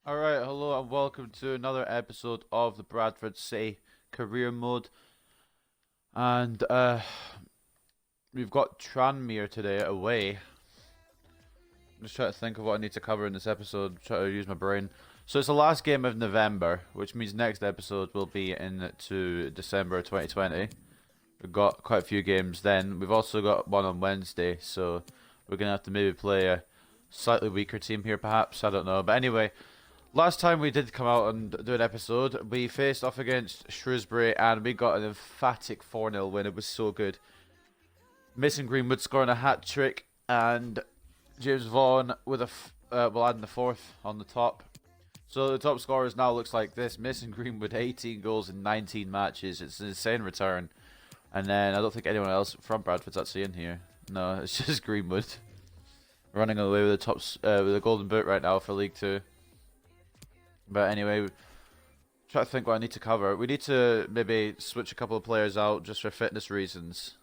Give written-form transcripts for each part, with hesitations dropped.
Alright, hello and welcome to another episode of the Bradford City Career Mode. And we've got Tranmere today away. I'm just trying to think of what I need to cover in this episode, try to use my brain. So it's the last game of November, which means next episode will be into December 2020. We've got quite a few games then. We've also got one on Wednesday, so we're going to have to maybe play a slightly weaker team here perhaps, I don't know. But anyway, last time we did come out and do an episode, we faced off against Shrewsbury and we got an emphatic 4-0 win. It was so good. Mason Greenwood scoring a hat-trick and James Vaughan with adding the fourth on the top. So the top scorers now looks like this. Mason Greenwood, 18 goals in 19 matches. It's an insane return. And then I don't think anyone else from Bradford's actually in here. No, it's just Greenwood. Running away with the tops, with the golden boot right now for League 2. But anyway, try to think what I need to cover. We need to maybe switch a couple of players out just for fitness reasons.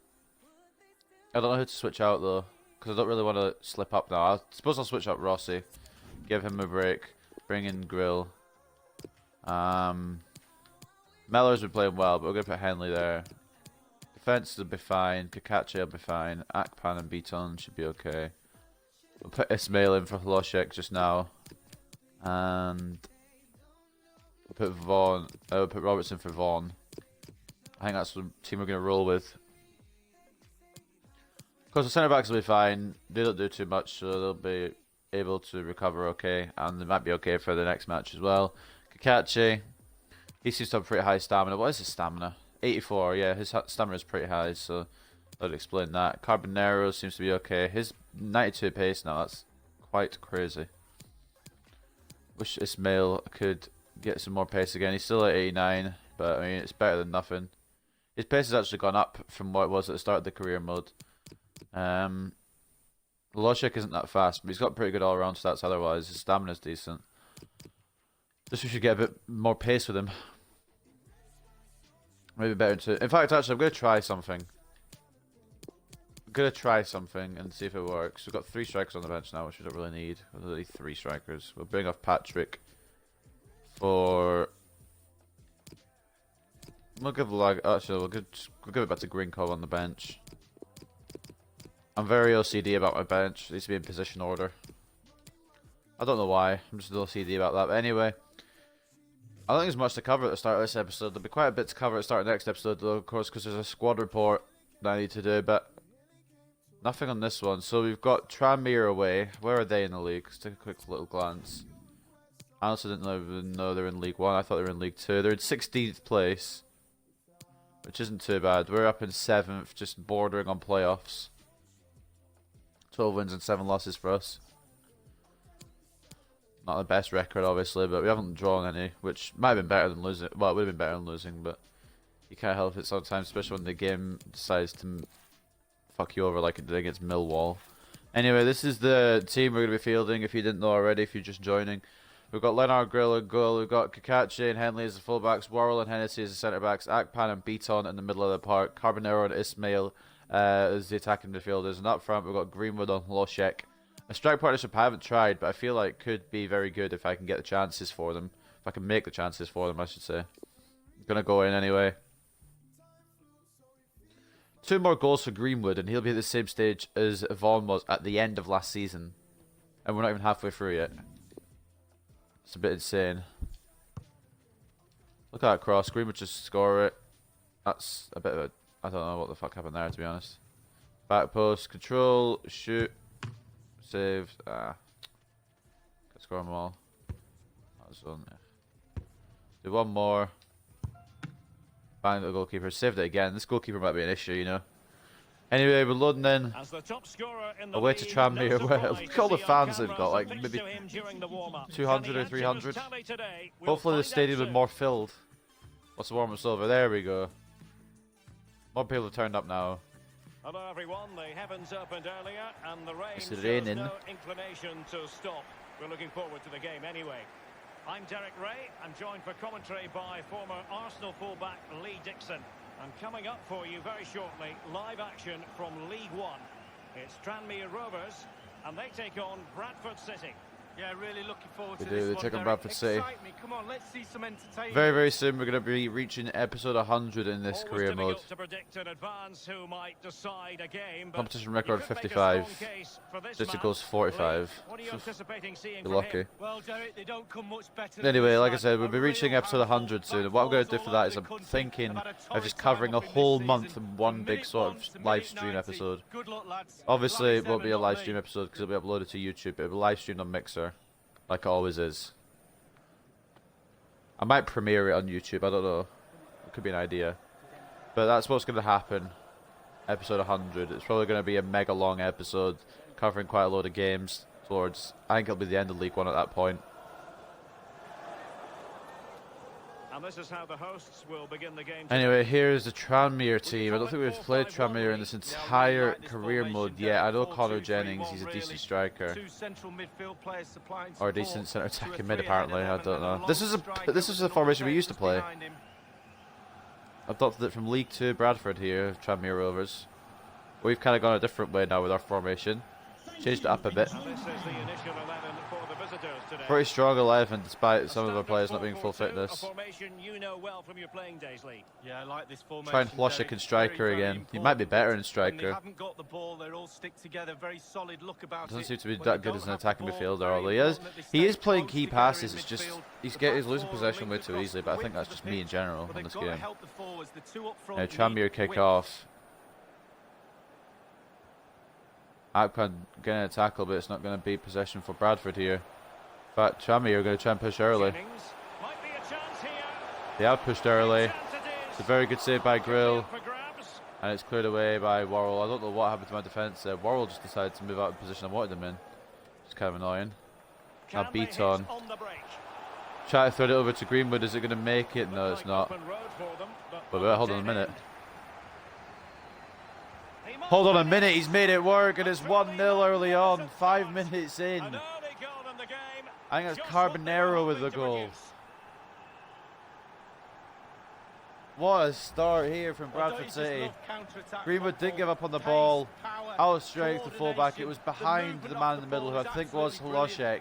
I don't know who to switch out though, because I don't really want to slip up now. I suppose I'll switch out Rossi, give him a break, bring in Grill. Mellor's been playing well, but we're going to put Henley there. Defence will be fine, Kakachi will be fine, Akpan and Beaton should be okay. We'll put Ismail in for Hlošek just now. And we'll put we'll put Robertson for Vaughan. I think that's the team we're going to roll with. Of course, the centre backs will be fine. They don't do too much, so they'll be able to recover okay, and they might be okay for the next match as well. Kakachi, he seems to have pretty high stamina. What is his stamina? 84. Yeah, his stamina is pretty high, so that would explain that. Carbonero seems to be okay. His 92 pace now. That's quite crazy. Wish Ismail could get some more pace again. He's still at 89, but I mean, it's better than nothing. His pace has actually gone up from what it was at the start of the career mode. Hlošek isn't that fast, but he's got pretty good all-round stats otherwise. His stamina's decent. Just we should get a bit more pace with him. Maybe better to... In fact, actually, I'm going to try something. I'm going to try something and see if it works. We've got 3 strikers on the bench now, which we don't really need. We'll need 3 strikers. We'll bring off Patrick for... We'll give actually, we'll give it back to Grinkov on the bench. I'm very OCD about my bench. It needs to be in position order. I don't know why. I'm just OCD about that. But anyway, I don't think there's much to cover at the start of this episode. There'll be quite a bit to cover at the start of the next episode, though, of course, because there's a squad report that I need to do. But nothing on this one. So we've got Tranmere away. Where are they in the league? Let's take a quick little glance. I also didn't even know they're in League 1. I thought they were in League 2. They're in 16th place, which isn't too bad. We're up in 7th, just bordering on playoffs. 12 wins and 7 losses for us. Not the best record, obviously, but we haven't drawn any, which might have been better than losing. Well, it would have been better than losing, but you can't help it sometimes, especially when the game decides to fuck you over like it did against Millwall. Anyway, this is the team we're going to be fielding, if you didn't know already, if you're just joining. We've got Lennart Grill in goal, we've got Kakachi and Henley as the fullbacks, Worrell and Hennessy as the centre-backs, Akpan and Beaton in the middle of the park, Carbonero and Ismail as the attacking midfielders, and up front we've got Greenwood on Hlošek. A strike partnership I haven't tried, but I feel like could be very good if I can get the chances for them. If I can make the chances for them, I should say. I'm going to go in anyway. 2 more goals for Greenwood, and he'll be at the same stage as Vaughan was at the end of last season. And we're not even halfway through yet. It's a bit insane. Look at that cross. Greenwood just score it. That's a bit of a... I don't know what the fuck happened there, to be honest. Back post, control, shoot, saved. Can score them all. That was one. Yeah. Do one more. Bang the goalkeeper. Saved it again. This goalkeeper might be an issue, you know. Anyway, we're loading in. Away to Tranmere. Look at all the fans they've got. Like maybe 200 or 300. Hopefully the stadium is more filled. What's the warm-up's over? There we go. More people have turned up now. Hello everyone, the heavens opened earlier and the rain It's shows raining. no inclination to stop. We're looking forward to the game anyway. I'm Derek Ray. I'm joined for commentary by former Arsenal fullback Lee Dixon. And coming up for you very shortly, live action from League 1. It's Tranmere Rovers and they take on Bradford City. Yeah, really looking forward to They this do. They one, take on Derek. Bradford City. Excite me. Come on, let's see some entertainment. Very, very soon we're going to be reaching episode 100 in this Always career mode. difficult to predict in advance who might decide a game, but Competition you record could make a 55. strong case for this Statisticals man. 45. Lee, what are you anticipating seeing You're from lucky. him? Well, Derek, they don't come much better than Anyway, this like I lad. said, we'll A be reaching real episode handful. 100 soon. Back And what I'm going to fours do for all that over is the I'm country. thinking They've had a of torrid just covering a time up in whole this month season. in one From big minute sort one of to live minute stream 90. episode. Good luck, lads. Obviously, Glad it it's won't be a them and live not stream me. episode because it'll be uploaded to YouTube. It'll be live streamed on Mixer, like it always is. I might premiere it on YouTube, I don't know. It could be an idea. But that's what's going to happen. Episode 100. It's probably going to be a mega long episode covering quite a load of games towards, I think it'll be the end of League One at that point. And this is how the hosts will begin the game. Anyway, here's the Tranmere team. I don't think we've played Tranmere in this entire career mode yet. I know Connor Jennings, he's a decent striker. Or a decent centre attacking mid apparently, I don't know. This is the formation we used to play. Adopted it from League 2 Bradford here, Tranmere Rovers. We've kind of gone a different way now with our formation. Changed it up a bit. And this is the initial 11 for the visitors today. Pretty strong 11 despite some of our players not being full 4-4-2, fitness. A formation you know well from your playing days, Lee. Yeah, I like this formation. Try and Hlošek and striker again. He might be better in When they striker. haven't got the ball, they all stick together. Very solid look about Doesn't it. seem to be When that they good as an don't have attacking the ball, midfielder, very although important that they he is stay playing close key together passes. in It's just midfield. he's The back losing four possession way linked too across easily. the But I think width that's of just the me in pitch. general But in they've this got to game. help the forwards. The two up front Now need Tranmere kick width. off. Akpan getting a tackle, but it's not going to be possession for Bradford here. In fact, Tranmere are going to try and push early. Jennings. Might be a chance here. They have pushed early. Chance it It's is. a very good save by Grill, For grabs. and it's cleared away by Worrell. I don't know what happened to my defence there. Worrell just decided to move out of the position I wanted him in. It's kind of annoying. Now Can they hit Beaton. on the break? Try to throw it over to Greenwood. Is it going to make it? No, it's Looked like not. open road for them, But not hold on a dead minute. end. He Hold on a must minute. He's made it work, and it's 1-0 early on. 5 minutes in. An early goal in the game. I think that's Just what they were Carbonero with hoping the to goal. produce. What a start here from Bradford City. Greenwood didn't give up on the ball. Out of strength, the fullback. It was behind the man in the middle, who I think was Hlošek.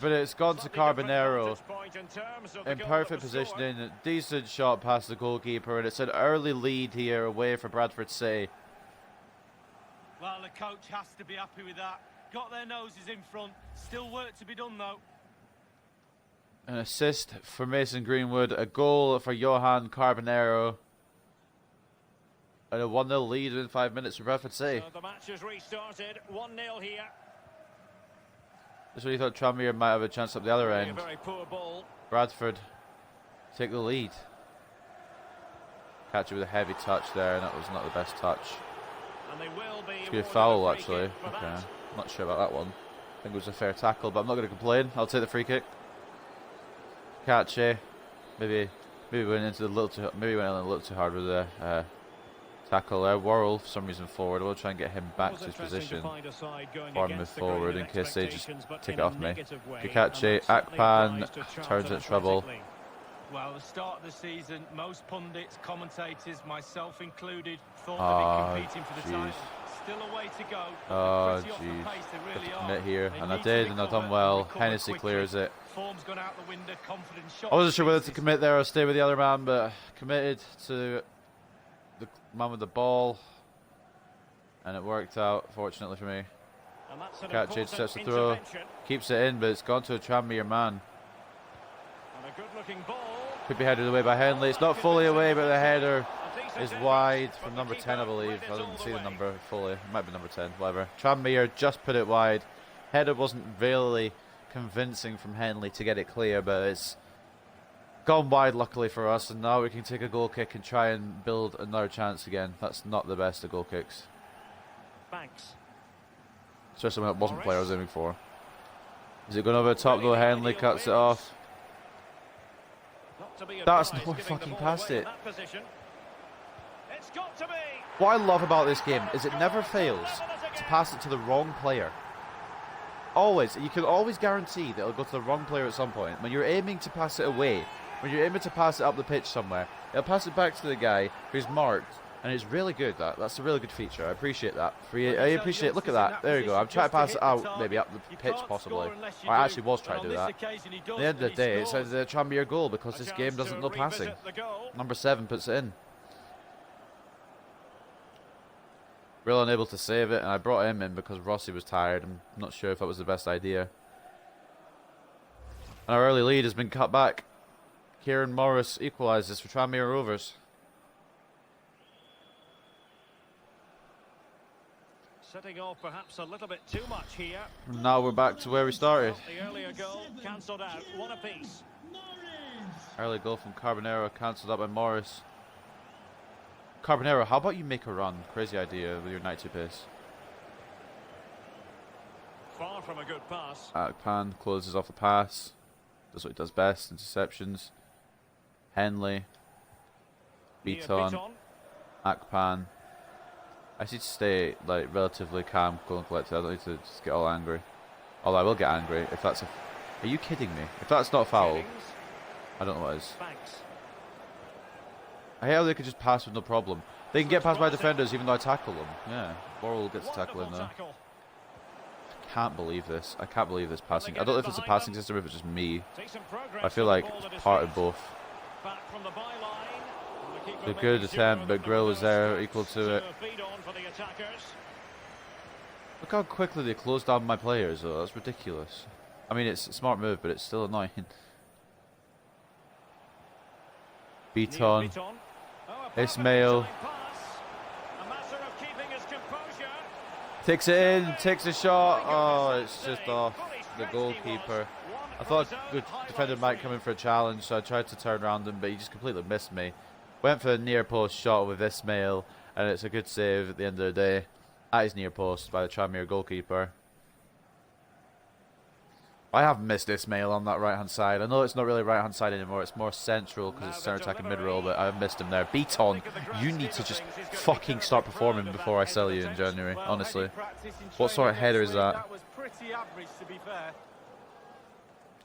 But it's gone to Slightly different Carbonero vantage point in terms of the in goal perfect that was scored. positioning. Decent shot past the goalkeeper, and it's an early lead here away for Bradford City. Well, the coach has to be happy with that. Got their noses in front. Still work to be done, though. An assist for Mason Greenwood, a goal for Johan Carbonero, and a 1-0 lead in 5 minutes for Bradford City. So the match has restarted. 1-0 here. Just when you thought Tranmere might have a chance up the other Playing end, a very poor ball. Bradford take the lead. Catch it with a heavy touch there, and that was not the best touch. And they will be It's going to be a awarded foul, free actually. kick for Okay, that. not sure about that one. I think it was a fair tackle, but I'm not going to complain. I'll take the free kick. Kache, maybe went into a little too, maybe went in a little too hard with the tackle there. Worrell, for some reason, forward. We'll try and get him back to his position. Or move forward in case they just take it off me. Kikache, Akpan turns it trouble. Well, the start of the season, most pundits, commentators, myself included, thought Oh, they'd be competing for the jeez. title. Still a way to go. But Oh, they're pretty off jeez. the pace, they Got really to are. commit here, They and I need to did, and I've done recover, well. recover Hennessy quickly. clears it. Form's gone out the window, confidence shot. I wasn't sure whether to pieces. commit there or stay with the other man, but committed to the man with the ball, and it worked out, fortunately for me. Kache sets the throw, keeps it in, but it's gone to a Tranmere man. And a good-looking ball. Could be headed away by Henley. It's not fully away, but the header is wide from number 10, I believe. I didn't see the number fully. It might be number 10, whatever. Tranmere just put it wide. Header wasn't really convincing from Henley to get it clear, but it's gone wide, luckily for us, and now we can take a goal kick and try and build another chance again. That's not the best of goal kicks, Banks. especially when it wasn't the player I was aiming for. Is it going over the top though? Henley cuts it off. Not to be That's advised not giving the fucking ball past away in it. that position. It's got to be. What I love about this game is it never fails to pass it to the wrong player. Always. You can always guarantee that it'll go to the wrong player at some point. When you're aiming to pass it away, when you're aiming to pass it up the pitch somewhere, it'll pass it back to the guy who's marked And it's really good, that's a really good feature. I appreciate that. I appreciate, look at that. There you go. I'm trying to pass it out, maybe up the pitch possibly. I actually was trying to do that. At the end of the day, it's a Tranmere goal because this game doesn't know passing. Number 7 puts it in. Real unable to save it, and I brought him in because Rossi was tired. I'm not sure if that was the best idea. And our early lead has been cut back. Kieran Morris equalises for Tranmere Rovers. Setting off perhaps a little bit too much here. And now we're back to where we started. The earlier goal cancelled out, one apiece. Early goal from Carbonero cancelled out by Morris. Carbonero, how about you make a run? Crazy idea with your 92 pace. Far from a good pass. Akpan closes off the pass. Does what he does best, interceptions. Henley. Beaton. Akpan. I need to stay like relatively calm, cool and collected. I don't need to just get all angry. Although I will get angry if that's a... Are you kidding me? If that's not a foul, I don't know what is. I hate how they could just pass with no problem. They can get past my defenders even though I tackle them. Yeah, Worrell gets to tackle in there. I can't believe this. I can't believe this passing. I don't know if it's a passing system or if it's just me. I feel like it's part of both. A good attempt, but Grill was there, equal to it. Look how quickly they closed down my players, though. That's ridiculous. I mean, it's a smart move, but it's still annoying. Beaton. Ismail. Takes it in, takes a shot. Oh, it's just off the goalkeeper. I thought the defender might come in for a challenge, so I tried to turn around him, but he just completely missed me. Went for a near post shot with Ismail, and it's a good save at the end of the day. At his near post by the Tranmere goalkeeper. I have missed Ismail on that right hand side. I know it's not really right hand side anymore, it's more central because it's centre attack and mid roll, but I've missed him there. Beaton, you need to just fucking start performing before I sell you in January, honestly. What sort of header is that?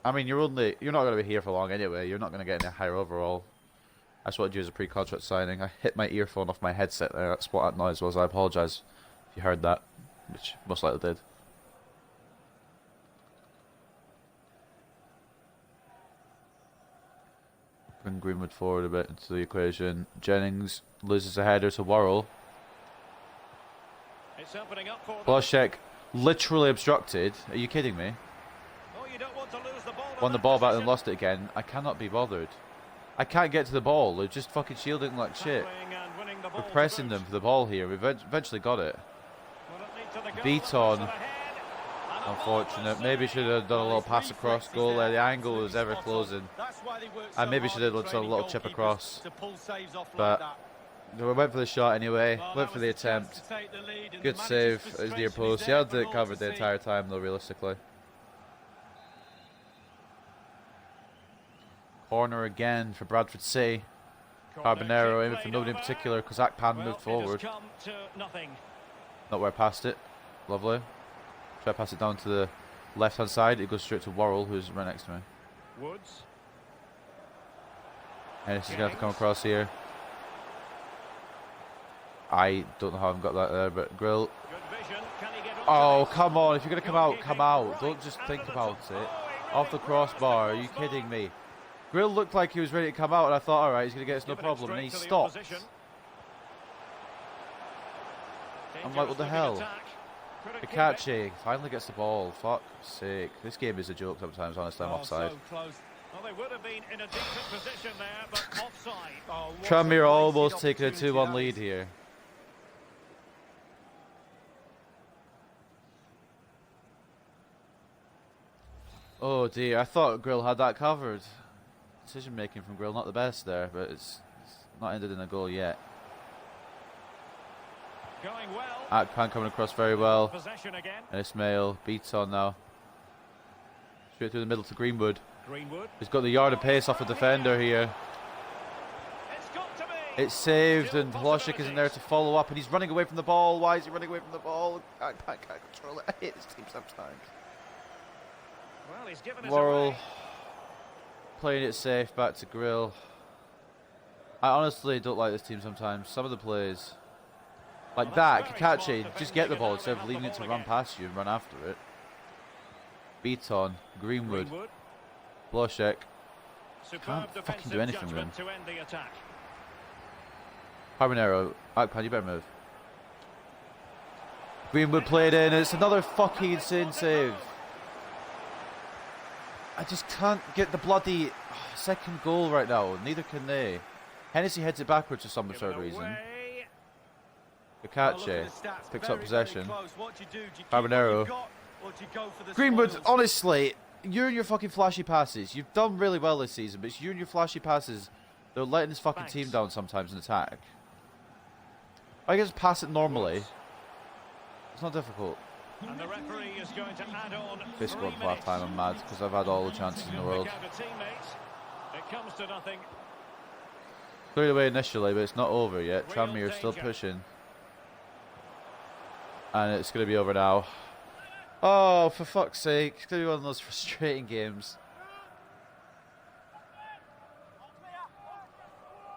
I mean, you're not going to be here for long anyway. You're not going to get any higher overall. I just wanted you as a pre-contract signing. I hit my earphone off my headset there. That's what that noise was. I apologise if you heard that, which most likely did. Bring Greenwood forward a bit into the equation. Jennings loses a header to Worrell. Blaszczak literally obstructed. Are you kidding me? Won the ball back and lost it again. I cannot be bothered. I can't get to the ball. They're just fucking shielding like shit. We're pressing them for the ball here. We've eventually got it. Beaton. Unfortunate. Maybe should have done a little pass across goal there. The angle was ever closing. And maybe should have done a little chip across. But we went for the shot anyway. Went for the attempt. Good save as near post. He had it covered the entire time though, realistically. Corner again for Bradford City. Carbonero aiming for nobody in particular because Akpan moved forward. Not where I passed it. Lovely. Try to pass it down to the left hand side. It goes straight to Worrell, who's right next to me. Woods. And this is going to have to come across here. I don't know how I've got that there, but Grill. Oh, come on. If you're going to come out, come out. Don't just think about it. Off the crossbar. Are you kidding me? Grill looked like he was ready to come out, and I thought, alright, he's going to get us no problem. And he stopped. I'm like, what the hell? Pikachi finally gets the ball. Fuck's sake. This game is a joke sometimes, honestly. I'm offside. Tranmere almost taking a 2-1 lead here. Oh dear, I thought Grill had that covered. Decision making from Grill, not the best there, but it's not ended in a goal yet. Akpan coming across very well. And Ismail beats on now. Straight through the middle to Greenwood. He's got the yard of pace off the defender here. It's saved and Blaszczak isn't there to follow up and he's running away from the ball. Why is he running away from the ball? Akpan can't control it. I hate this team sometimes. Worrell playing it safe back to Grill. I honestly don't like this team sometimes. Some of the plays, like that, Kakachi, just get the ball instead of leaving it to run past you and run after it. Beaton, Greenwood, Bloshek. Can't fucking do anything with him. Carbonero, Akpan, you better move. Greenwood played in, it's another fucking insane save. I just can't get the bloody second goal right now, neither can they. Hennessy heads it backwards for some absurd reason. Kakache picks up possession. Carbonero. Greenwood, honestly, you and your fucking flashy passes. You've done really well this season, but it's you and your flashy passes that are letting this fucking team down sometimes in attack. I can just pass it normally. It's not difficult. And the referee is going to add on They scored for half time, I'm mad, because I've had all the chances in the world. It comes to nothing. Cleared away initially, but it's not over yet. Tranmere still pushing. And it's going to be over now. Oh, for fuck's sake. It's going to be one of those frustrating games.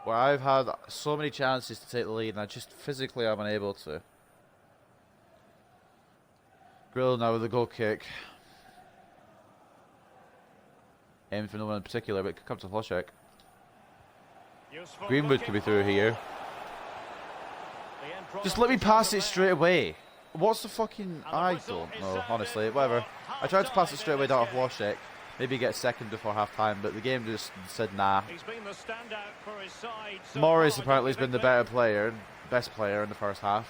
Where I've had so many chances to take the lead and I just physically am unable to. Grill now with a goal kick. Aiming for no one in particular, but it could come to Hloshek. Greenwood could be through here. Just let me pass it straight away. What's the fucking... I don't know, honestly, whatever. I tried to pass it straight away down to Hloshek. Maybe get a second before half time, but the game just said nah. Morris apparently has been the better player, best player in the first half,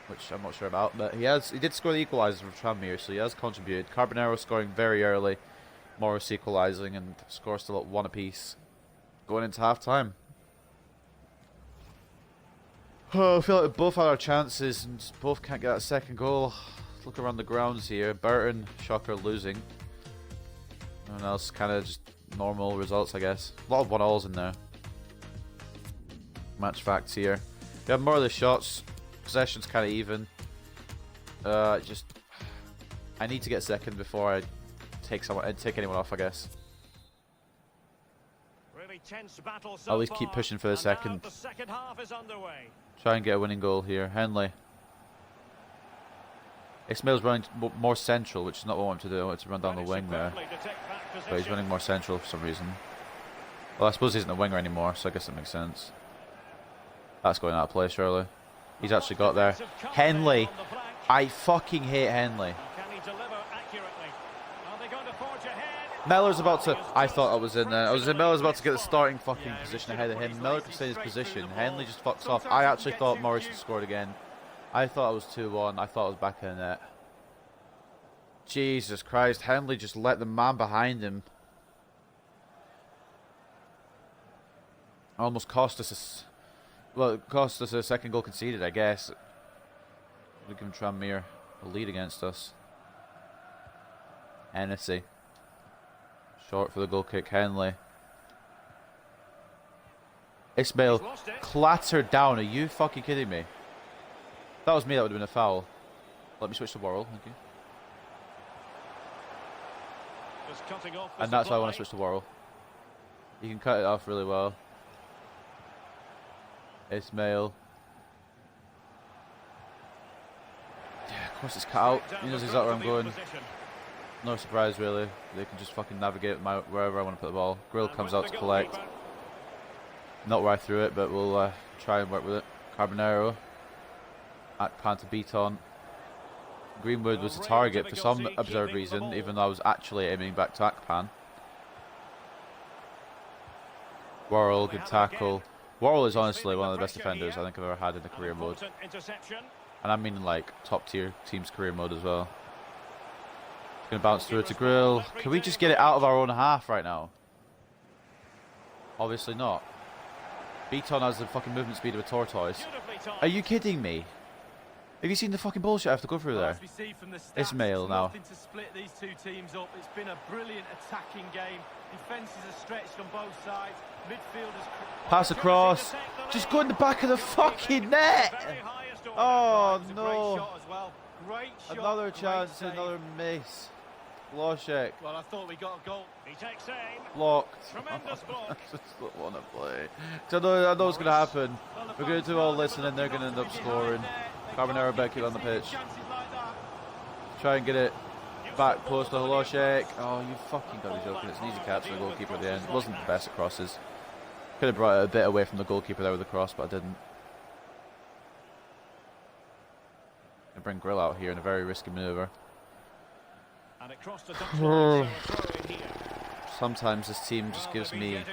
which I'm not sure about, but he did score the equaliser for Tranmere, so he has contributed. Carbonero scoring very early, Morris equalising, and the score still at 1 apiece going into half time. Oh, I feel like we both had our chances and just both can't get that second goal. Look around the grounds here. Burton, shocker, losing. Everyone else kind of just normal results, I guess. A lot of 1-alls in there. Match facts here. We have more of the shots. Possession's kind of even. I need to get second before I take anyone off, I guess. Really tense battle so I'll at least far, keep pushing for the second. the second half is underway. Try and get a winning goal here. Henley. Ismail's running more central, which is not what I want to do. I want to run down the wing there. But he's running more central for some reason. Well, I suppose he isn't a winger anymore, so I guess that makes sense. That's going out of place, surely. He's actually got there. Henley. I fucking hate Henley. Miller's about to... I thought I was in there. Miller's about to get the starting fucking position ahead of him. Miller could stay in his position. Henley just fucks off. I actually thought Morris had scored again. I thought it was 2-1. I thought it was back in the net. Jesus Christ. Henley just let the man behind him. Almost cost us it cost us a second goal conceded, I guess. We're giving Tranmere a lead against us. Hennessy. Short for the goal kick, Henley. Ismail clattered down. Are you fucking kidding me? If that was me, that would have been a foul. Let me switch to Worrell, thank you. And that's why I want to switch to Worrell. You can cut it off really well. Ismail. Yeah, of course it's cut out. He knows exactly where I'm going. No surprise, really. They can just fucking navigate wherever I want to put the ball. Grill comes out to collect. Not right through it, but we'll try and work with it. Carbonero. Akpan to beat on. Greenwood was a target for some absurd reason, even though I was actually aiming back to Akpan. Worrell, good tackle. Worrell is honestly one of the best defenders I think I've ever had in the career mode. And I mean like top tier team's career mode as well. Going to bounce through it to Grill. Can we just get it out of our own half right now? Obviously not. Beaton has the fucking movement speed of a tortoise. Are you kidding me? Have you seen the fucking bullshit I have to go through there? Ismail now. To split these two teams up. It's been a brilliant attacking game. Defences are stretched on both sides. Midfielders pass across. Just go in the back of the fucking net. Oh no. Another chance, another miss. Hlošek. Well, I thought we got a goal. He takes aim. Blocked. Tremendous block. I just don't want to play. I know what's going to happen. We're going to do all this and then they're going to end up scoring. Carbonero back on the pitch. Try and get it back post to Hlošek. Oh, you fucking got to be joking. It's an easy catch for the goalkeeper at the end. It wasn't the best of crosses. Could have brought it a bit away from the goalkeeper there with the cross, but I didn't. I bring Grill out here in a very risky manoeuvre. And it crossed the touchline, so a throw in here. Sometimes this team just gives me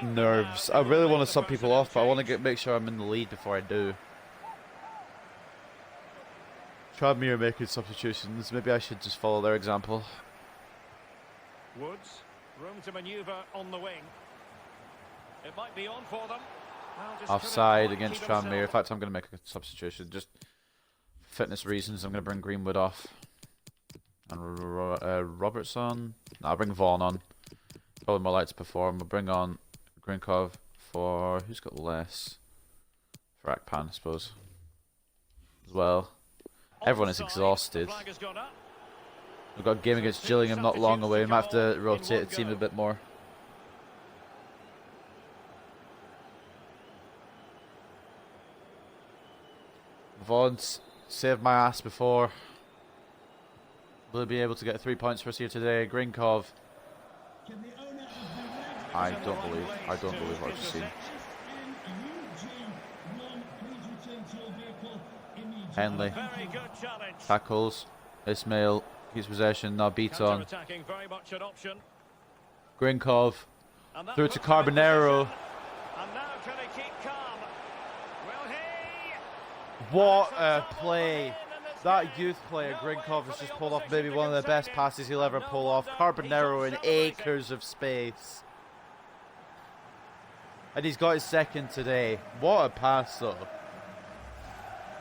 nerves. I really want to sub people off, but I want to make sure I'm in the lead before I do. Tranmere making substitutions. Maybe I should just follow their example. Woods, room to manoeuvre on the wing. It might be on for them. Well, just Offside against Tranmere. In fact, I'm going to make a substitution. Just fitness reasons, I'm going to bring Greenwood off. And Robertson. No, I'll bring Vaughan on. Probably more likely to perform. We'll bring on Grinkov for... Who's got less? For Akpan, I suppose. As well. Everyone is exhausted. We've got a game against Gillingham not long away. We might have to rotate the team a bit more. Vaughan's saved my ass before. Will he be able to get 3 points for us here today? Grinkov. I don't believe what I've just seen. Henley. Tackles. Ismail keeps possession. Now Beaton. Grinkov. Through to Carbonero. What a play. That youth player, Grinkov, has just pulled off maybe one of the best passes he'll ever pull off. Carbonero in acres of space. And he's got his second today. What a pass, though.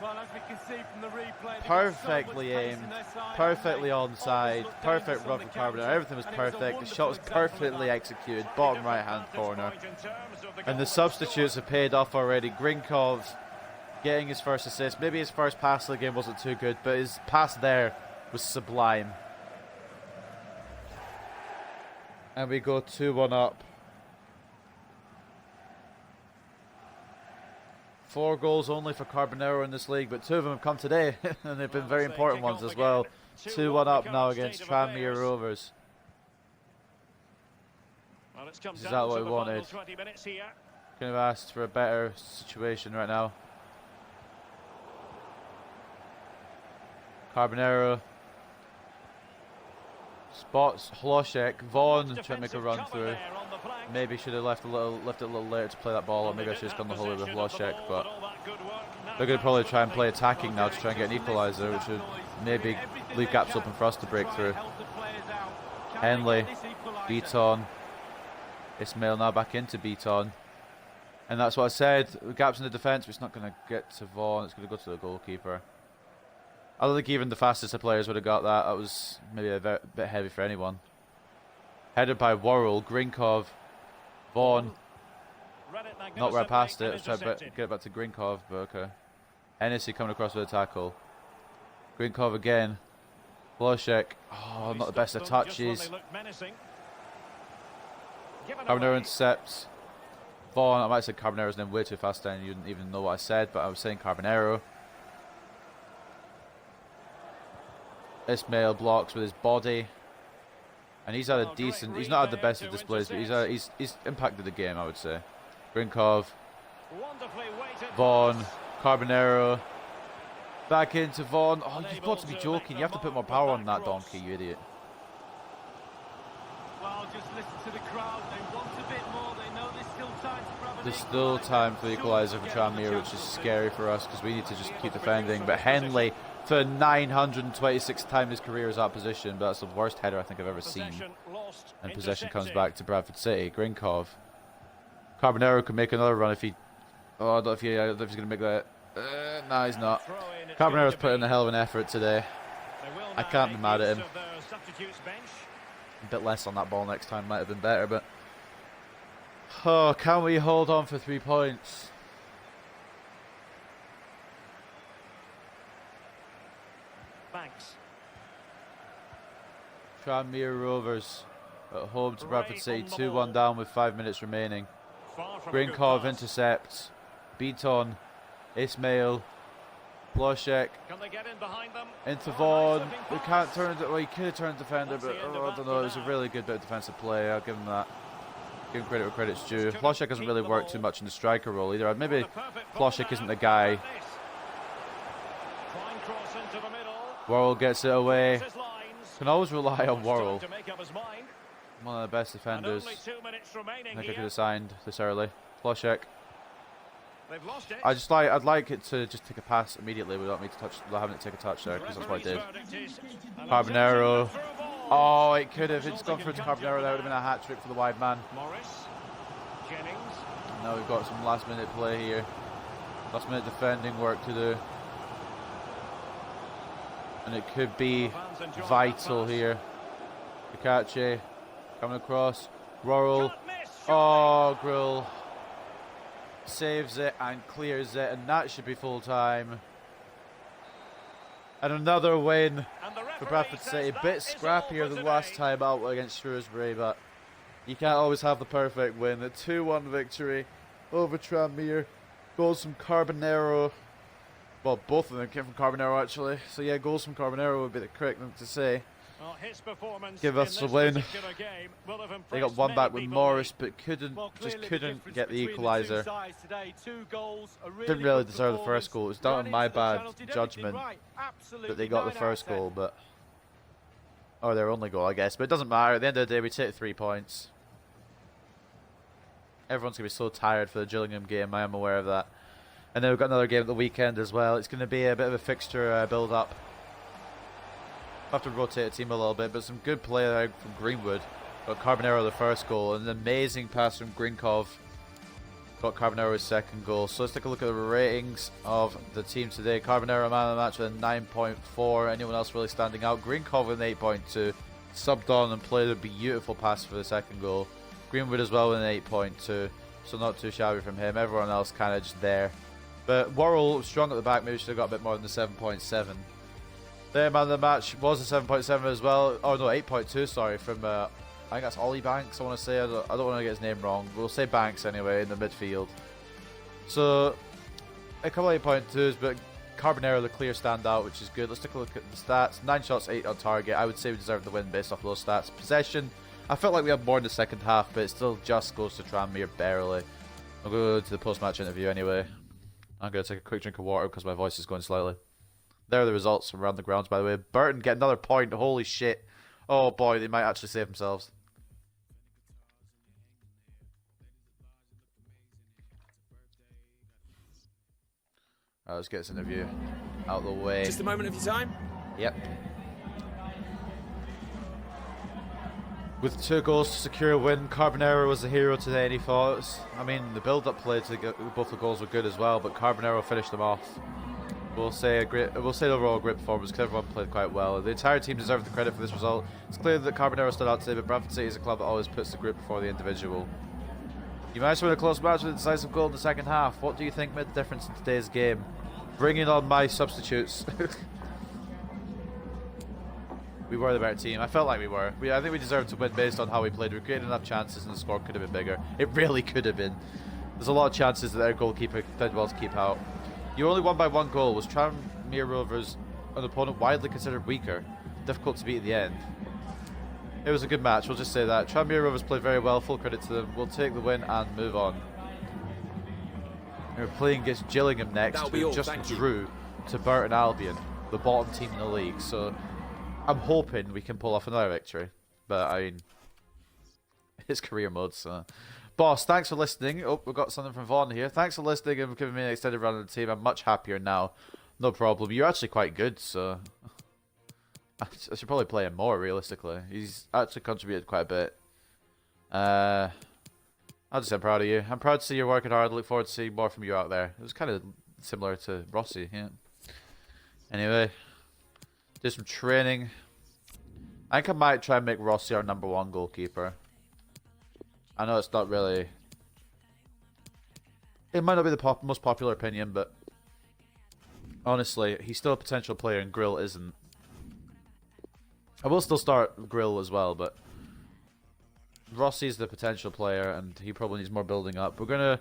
Well, as we can see from the replay, perfectly aimed, perfectly onside, perfect run from Carbonero. Everything was perfect. The shot was perfectly executed, bottom right-hand corner. And the substitutes have paid off already. Grinkov getting his first assist. Maybe his first pass of the game wasn't too good, but his pass there was sublime. And we go 2-1 up. 4 goals only for Carbonero in this league, but 2 of them have come today, and they've been very important ones as well. 2-1 up now against Tranmere Rovers. Is that what we wanted? Could have asked for a better situation right now. Carbonero spots Hlošek. Vaughan trying to make a run through. Maybe should have left it a little later to play that ball, or maybe I should have just gone the whole way with Hlošek. But they're going to probably try and play attacking now to try and get an equaliser, which would maybe leave gaps open for us to break through. Henley, Beaton, Ismail now back into Beaton, and that's what I said. Gaps in the defence, but it's not going to get to Vaughan. It's going to go to the goalkeeper. I don't think even the fastest of players would have got that. That was maybe a bit heavy for anyone. Headed by Worrell, Grinkov, Vaughan. Not right past it. Let's try to get it back to Grinkov, but okay. Hennessy coming across with a tackle. Grinkov again. Hlošek. Oh, not the best of touches. Carbonero intercepts. Vaughan. I might have said Carbonero's name way too fast then. You didn't even know what I said, but I was saying Carbonero. Ismail blocks with his body, and he's had a decent. He's not had the best of displays, but he's impacted the game, I would say. Grinkov, Vaughan, Carbonero, back into Vaughan. Oh, you've got to be joking! You have to put more power on that donkey, you idiot. Well, just listen to the crowd. They want a bit more. They know there's still time to grab. There's still time for the equaliser for Tranmere, which is scary for us because we need to just keep defending. But Henley, for 926th time in his career, is out of position, but that's the worst header I think I've ever seen. And possession comes back to Bradford City. Grinkov. Carbonero could make another run if he... Oh, I don't know if he's going to make that. No, he's not. Carbonero's put in a hell of an effort today. I can't be mad at him. A bit less on that ball next time might have been better, but... Oh, can we hold on for 3 points? Banks. Tranmere Rovers at home to Bradford City, 2-1 down with 5 minutes remaining. Grinkov intercepts. Beaton, Ismail, Bloshek, into Vaughan. We can't turn it. Well, he could have turned defender, but I don't know. It was a really good bit of defensive play. I'll give him that. Give him credit where credit's due. Bloshek hasn't really worked too much in the striker role either. Maybe Bloshek isn't the guy. Worrell gets it away. Can always rely on Worrell. One of the best defenders. I think I could have signed this early. Bloshek. I'd like it to just take a pass immediately without me to touch, without having to take a touch there, because that's what I did. Carbonero. Oh, it could have. It's gone through to Carbonero. That would have been a hat trick for the wide man. Now we've got some last minute play here. Last minute defending work to do. And it could be vital here. Pikachu coming across. Worrell. Oh, Grill saves it and clears it, and that should be full time. And another win for Bradford City. A bit scrappier than last time out against Shrewsbury, but you can't always have the perfect win. A 2-1 victory over Tranmere. Goals from Carbonero. Well, both of them came from Carbonero, actually. So yeah, goals from Carbonero would be the correct thing to say. Well, his performance give us a win. They got one back with people. Morris, but couldn't get the equaliser. Didn't really deserve the first goal. It was down to my bad judgment that they got the first goal, but or their only goal, I guess. But it doesn't matter. At the end of the day, we take 3 points. Everyone's gonna be so tired for the Gillingham game. I am aware of that. And then we've got another game at the weekend as well. It's going to be a bit of a fixture build-up. Have to rotate the team a little bit, but some good play there from Greenwood. Got Carbonero the first goal, and an amazing pass from Grinkov. Got Carbonero's second goal. So let's take a look at the ratings of the team today. Carbonero man of the match with a 9.4. Anyone else really standing out? Grinkov with an 8.2. Subbed on and played a beautiful pass for the second goal. Greenwood as well with an 8.2. So not too shabby from him. Everyone else kind of just there. But Worrell strong at the back. Maybe should have got a bit more than the 7.7. Their man of the match was a 7.7 as well. Oh no, 8.2. Sorry, from I think that's Ollie Banks. I want to say. I don't want to get his name wrong. We'll say Banks anyway in the midfield. So a couple of 8.2s, but Carbonero the clear standout, which is good. Let's take a look at the stats. 9 shots, 8 on target. I would say we deserve the win based off those stats. Possession. I felt like we had more in the second half, but it still just goes to Tranmere barely. I'll go to the post-match interview anyway. I'm going to take a quick drink of water because my voice is going slightly. There are the results from around the grounds, by the way. Burton get another point. Holy shit. Oh boy, they might actually save themselves. Alright, let's get this interview out of the way. Just a moment of your time? Yep. With 2 goals to secure a win, Carbonero was the hero today. Any thoughts? I mean, the build-up play to get both the goals were good as well, but Carbonero finished them off. We'll say overall a great performance because everyone played quite well. The entire team deserved the credit for this result. It's clear that Carbonero stood out today, but Bradford City is a club that always puts the group before the individual. You managed to win a close match with a decisive goal in the second half. What do you think made the difference in today's game? Bringing on my substitutes. We were the better team. I felt like we were. I think we deserved to win based on how we played. We created enough chances and the score could have been bigger. It really could have been. There's a lot of chances that their goalkeeper did well to keep out. You only won by 1 goal. Was Tranmere Rovers an opponent widely considered weaker? Difficult to beat at the end. It was a good match, we'll just say that. Tranmere Rovers played very well, full credit to them. We'll take the win and move on. We're playing against Gillingham next, who just drew to Burton Albion, the bottom team in the league. So I'm hoping we can pull off another victory. But I mean, it's career mode, so. Boss, thanks for listening. Oh, we've got something from Vaughan here. Thanks for listening and giving me an extended run of the team. I'm much happier now. No problem. You're actually quite good, so I should probably play him more, realistically. He's actually contributed quite a bit. I'll just say I'm proud of you. I'm proud to see you're working hard. I look forward to seeing more from you out there. It was kind of similar to Rossi, yeah. Anyway, do some training. I think I might try and make Rossi our #1 goalkeeper. I know it's not really... It might not be the most popular opinion, but honestly, he's still a potential player and Grill isn't. I will still start Grill as well, but Rossi's the potential player, and he probably needs more building up. We're going to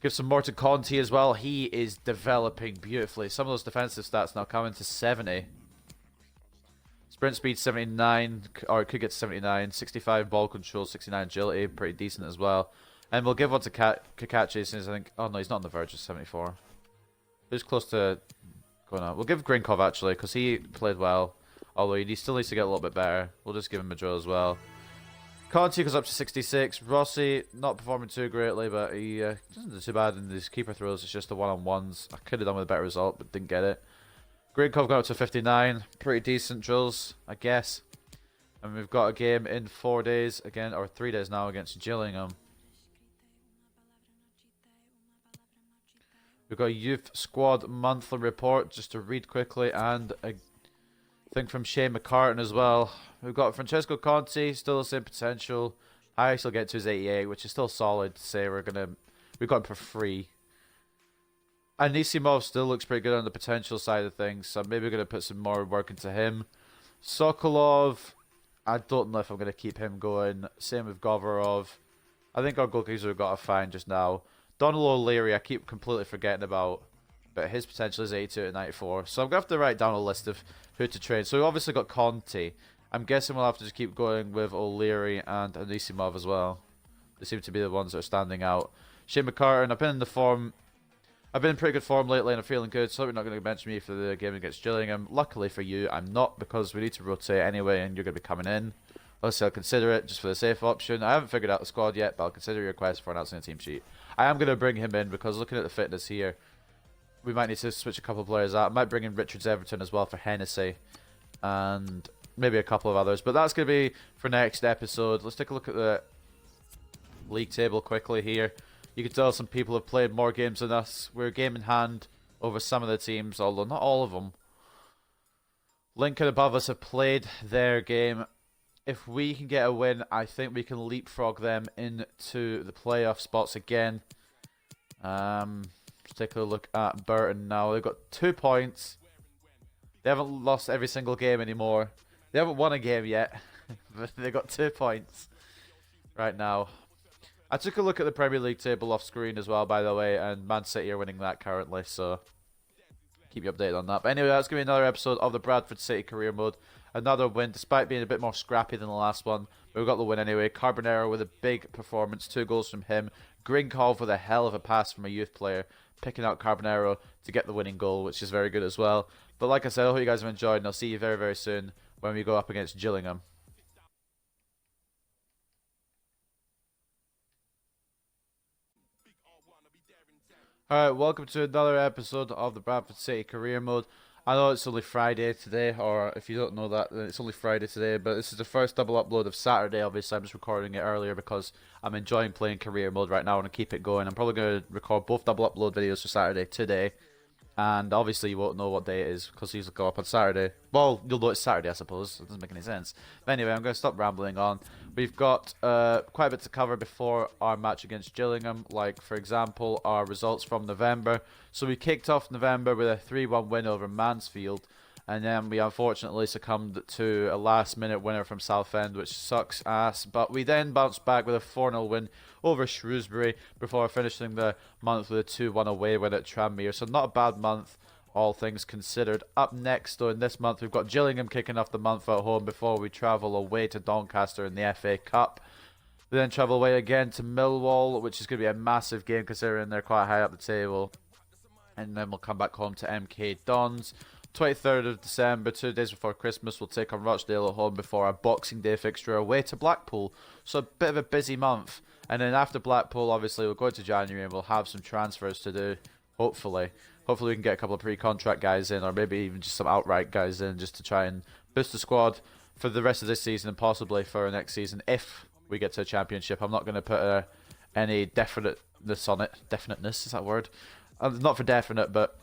give some more to Conti as well. He is developing beautifully. Some of those defensive stats now coming to 70. Sprint speed 79, or it could get to 79. 65 ball control, 69 agility, pretty decent as well. And we'll give one to Kakachi since I think... Oh no, he's not on the verge of 74. Who's close to going out? We'll give Grinkov actually, because he played well. Although he still needs to get a little bit better. We'll just give him a drill as well. Conti goes up to 66. Rossi, not performing too greatly, but he doesn't do too bad in his keeper throws. It's just the one-on-ones. I could have done with a better result, but didn't get it. Grinkov got up to 59. Pretty decent drills, I guess. And we've got a game in 4 days again, or 3 days now against Gillingham. We've got a youth squad monthly report just to read quickly, and a thing from Shane McCartan as well. We've got Francesco Conti, still the same potential. Highest he'll get to is 88, which is still solid to say we've got him for free. Anisimov still looks pretty good on the potential side of things, so maybe we're going to put some more work into him. Sokolov, I don't know if I'm going to keep him going. Same with Govorov. I think our goalkeepers have got a fine just now. Donald O'Leary, I keep completely forgetting about, but his potential is 82 to 94. So I'm going to have to write down a list of who to trade. So we've obviously got Conti. I'm guessing we'll have to just keep going with O'Leary and Anisimov as well. They seem to be the ones that are standing out. Shane McCartan, I've been in pretty good form lately and I'm feeling good, so you're not going to mention me for the game against Gillingham. Luckily for you, I'm not, because we need to rotate anyway and you're going to be coming in. Obviously, I'll consider it just for the safe option. I haven't figured out the squad yet, but I'll consider your request for announcing a team sheet. I am going to bring him in because looking at the fitness here, we might need to switch a couple of players out. I might bring in Richards Everton as well for Hennessy and maybe a couple of others. But that's going to be for next episode. Let's take a look at the league table quickly here. You can tell some people have played more games than us. We're game in hand over some of the teams, although not all of them. Lincoln above us have played their game. If we can get a win, I think we can leapfrog them into the playoff spots again. Let's take a look at Burton now. They've got 2 points. They haven't lost every single game anymore. They haven't won a game yet, but they've got 2 points right now. I took a look at the Premier League table off screen as well, by the way, and Man City are winning that currently, so keep you updated on that. But anyway, that's going to be another episode of the Bradford City Career Mode. Another win, despite being a bit more scrappy than the last one. But we got the win anyway. Carbonero with a big performance. 2 goals from him. Grinkov with a hell of a pass from a youth player. Picking out Carbonero to get the winning goal, which is very good as well. But like I said, I hope you guys have enjoyed, and I'll see you very, very soon when we go up against Gillingham. Alright, welcome to another episode of the Bradford City Career Mode. I know it's only Friday today, or if you don't know that, then it's only Friday today, but this is the first double upload of Saturday. Obviously, I'm just recording it earlier because I'm enjoying playing Career Mode right now and I keep it going. I'm probably going to record both double upload videos for Saturday today, and obviously you won't know what day it is because these will go up on Saturday. Well, you'll know it's Saturday, I suppose. It doesn't make any sense. But anyway, I'm going to stop rambling on. We've got quite a bit to cover before our match against Gillingham, like, for example, our results from November. So we kicked off November with a 3-1 win over Mansfield, and then we unfortunately succumbed to a last-minute winner from Southend, which sucks ass. But we then bounced back with a 4-0 win over Shrewsbury before finishing the month with a 2-1 away win at Tranmere. So not a bad month, all things considered. Up next, though, in this month, we've got Gillingham kicking off the month at home before we travel away to Doncaster in the FA Cup. We then travel away again to Millwall, which is going to be a massive game considering they're quite high up the table. And then we'll come back home to MK Dons. 23rd of December, 2 days before Christmas, we'll take on Rochdale at home before our Boxing Day fixture away to Blackpool. So a bit of a busy month. And then after Blackpool, obviously, we'll go into January and we'll have some transfers to do, hopefully. Hopefully we can get a couple of pre-contract guys in, or maybe even just some outright guys in, just to try and boost the squad for the rest of this season and possibly for next season if we get to a championship. I'm not going to put any definiteness on it. Definiteness, is that a word? Not for definite, but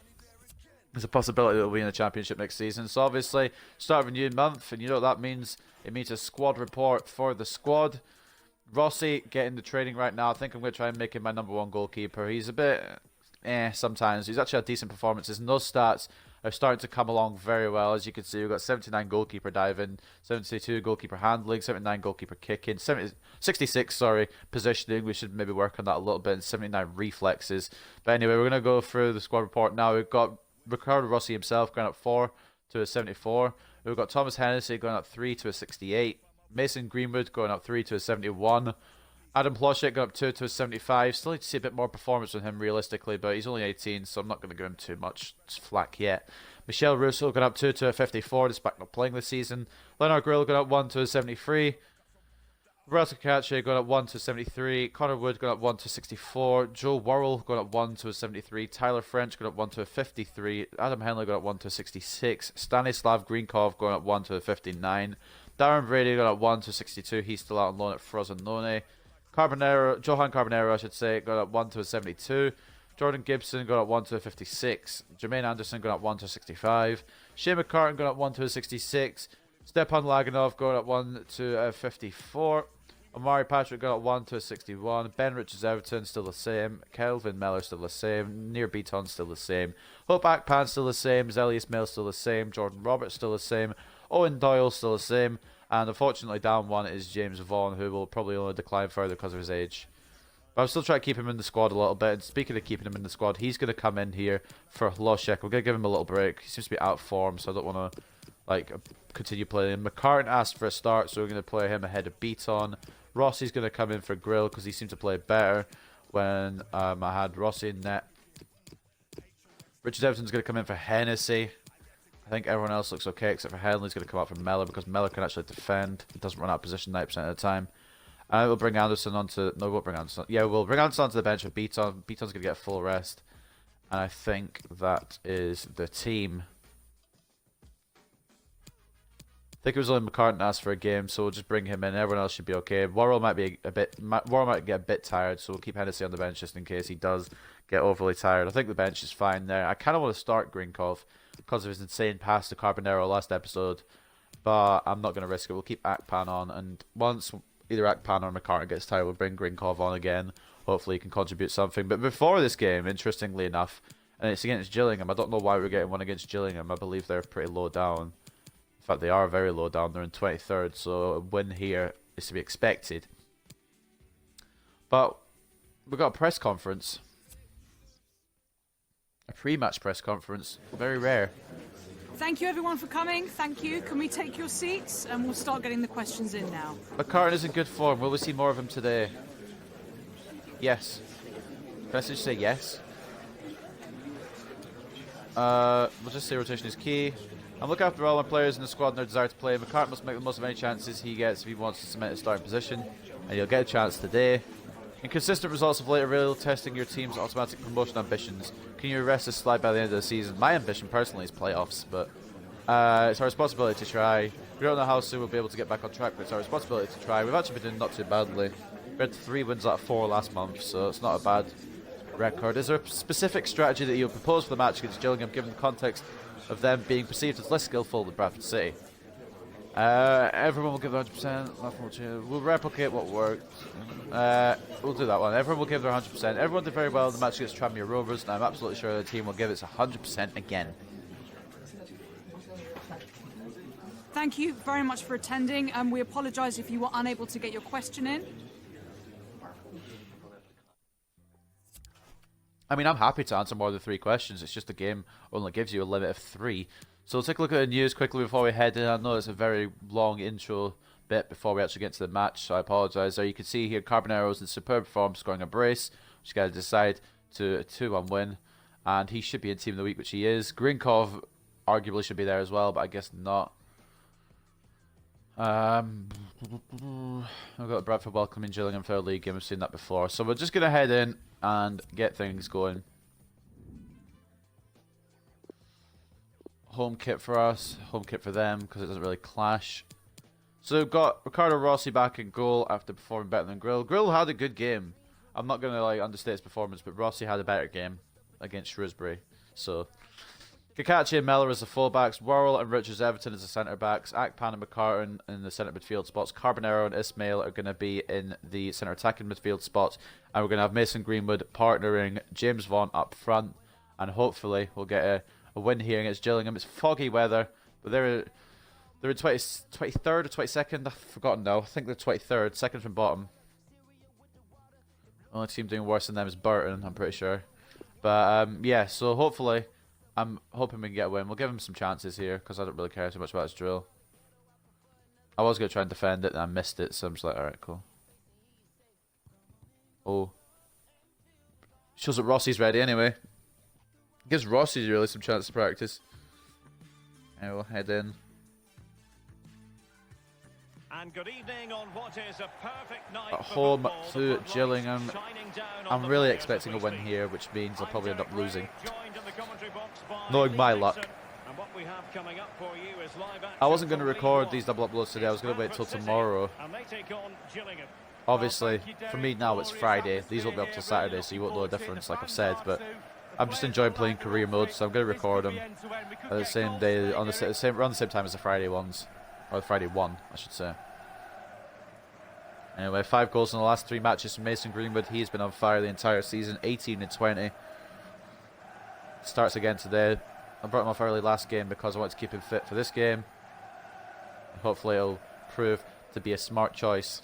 there's a possibility that we'll be in the championship next season. So obviously, start of a new month, and you know what that means. It means a squad report for the squad. Rossi getting the training right now. I think I'm going to try and make him my #1 goalkeeper. He's a bit sometimes. He's actually had decent performances. In those stats, are starting to come along very well. As you can see, we've got 79 goalkeeper diving, 72 goalkeeper handling, 79 goalkeeper kicking, 66, sorry, positioning. We should maybe work on that a little bit, and 79 reflexes. But anyway, we're going to go through the squad report now. We've got Ricardo Rossi himself going up 4 to a 74. We've got Thomas Hennessy going up 3 to a 68. Mason Greenwood going up 3 to a 71. Adam Ploshek got up 2 to a 75. Still need to see a bit more performance from him realistically, but he's only 18, so I'm not going to give him too much flack yet. Michelle Russo got up 2 to a 54 despite not playing this season. Leonard Grill got up 1 to a 73. Roberto Cacace got up 1 to 73. Connor Wood got up 1 to 64. Joe Worrell got up 1 to a 73. Tyler French got up 1 to a 53. Adam Henley got up 1 to a 66. Stanislav Greenkov got up 1 to a 59. Darren Brady got up 1 to 62. He's still out on loan at Frosinone. Johan Carbonero, I should say, got up 1 to a 72. Jordan Gibson got up 1 to a 56. Jermaine Anderson got up 1 to a 65. Shea McCartan got up 1 to a 66. Stepan Laganov got up 1 to a 54. Omari Patrick got up 1 to a 61. Ben Richards Everton still the same. Kelvin Meller still the same. Nir Beaton still the same. Hope Akpan still the same. Zelius Mail still the same. Jordan Roberts still the same. Owen Doyle still the same. And unfortunately down 1 is James Vaughan, who will probably only decline further because of his age. But I'm still trying to keep him in the squad a little bit. And speaking of keeping him in the squad, he's going to come in here for Hloshek. We're going to give him a little break. He seems to be out of form, so I don't want to continue playing him. McCartan asked for a start, so we're going to play him ahead of Beaton. Rossi's going to come in for Grill because he seemed to play better when I had Rossi in net. Richard Everton's going to come in for Hennessy. I think everyone else looks okay except for Henley's going to come out for Meller because Meller can actually defend. He doesn't run out of position 90% of the time. We'll bring Anderson onto... No, we won't bring Anderson. Yeah, we'll bring Anderson onto the bench for Beaton. Beaton's going to get a full rest. And I think that is the team. I think it was only McCartan asked for a game, so we'll just bring him in. Everyone else should be okay. Worrell might get a bit tired, so we'll keep Hennessy on the bench just in case he does get overly tired. I think the bench is fine there. I kind of want to start Grinkov because of his insane pass to Carbonero last episode, but I'm not going to risk it. We'll keep Akpan on, and once either Akpan or McCartan gets tired, we'll bring Grinkov on again. Hopefully he can contribute something. But before this game, interestingly enough, and it's against Gillingham. I don't know why we're getting one against Gillingham. I believe they're pretty low down. In fact, they are very low down. They're in 23rd, so a win here is to be expected. But we've got a press conference. A pre-match press conference. Very rare. Thank you everyone for coming. Thank you. Can we take your seats? And we'll start getting the questions in now. McCartan is in good form. Will we see more of him today? Yes. Can I just say yes? We'll just say rotation is key. I'm looking after all my players in the squad and their desire to play. McCartan must make the most of any chances he gets if he wants to cement his starting position, and he'll get a chance today. Inconsistent results of late are really testing your team's automatic promotion ambitions. Can you arrest this slide by the end of the season? My ambition personally is playoffs, but it's our responsibility to try. We don't know how soon we'll be able to get back on track, but it's our responsibility to try. We've actually been doing not too badly. We had 3 wins out of 4 last month, so it's not a bad record. Is there a specific strategy that you'll propose for the match against Gillingham, given the context of them being perceived as less skillful than Bradford City? Everyone will give 100%. We'll replicate what worked. We'll do that one. Everyone will give their 100%. Everyone did very well in the match against Tranmere Rovers, and I'm absolutely sure the team will give its 100% again. Thank you very much for attending, and we apologise if you were unable to get your question in. I mean, I'm happy to answer more than 3 questions. It's just the game only gives you a limit of 3. So we'll take a look at the news quickly before we head in. I know it's a very long intro bit before we actually get to the match, so I apologise. There you can see here Carbonero's in superb form, scoring a brace, which is going to decide to a 2-1 win. And he should be in Team of the Week, which he is. Grinkov arguably should be there as well, but I guess not. I've got Bradford welcoming Gillingham for a league game. We've seen that before. So we're just going to head in and get things going. Home kit for us, home kit for them, because it doesn't really clash. So we've got Ricardo Rossi back in goal after performing better than Grill. Grill had a good game. I'm not going to understate his performance, but Rossi had a better game against Shrewsbury. So Cacace and Meller as the fullbacks, Worrell and Richards Everton as the centre-backs, Akpan and McCartan in the centre midfield spots, Carbonero and Ismail are going to be in the centre attacking midfield spots, and we're going to have Mason Greenwood partnering James Vaughan up front, and hopefully we'll get a win here against Gillingham. It's foggy weather, but they're in 23rd or 22nd. I've forgotten now. I think they're 23rd, second from bottom. Only team doing worse than them is Burton, I'm pretty sure. But yeah, so hopefully, I'm hoping we can get a win. We'll give them some chances here because I don't really care too much about this drill. I was going to try and defend it and I missed it, so I'm just like, alright, cool. Oh. Shows that Rossi's ready anyway. Gives Rossi really some chance to practice. And we'll head in. And good evening on what is a perfect night At home to Gillingham. I'm really expecting a win City. here, which means I'll probably end up losing. Joined in the commentary box by Knowing my Lee luck. Dixon. And what we have coming up for you is live I wasn't action going to from League record One. these double uploads today. I was going to wait till Bradford City, tomorrow. and they take on Gillingham. Obviously, for me now it's Friday. These won't be up till Saturday, so you won't know the difference, like I've said. But I'm just enjoying playing career mode, so I'm going to record them at the same day, around the same time as the Friday ones, or the Friday one, I should say. Anyway, 5 goals in the last 3 matches from Mason Greenwood. He's been on fire the entire season, 18 and 20. Starts again today. I brought him off early last game because I want to keep him fit for this game. Hopefully it'll prove to be a smart choice.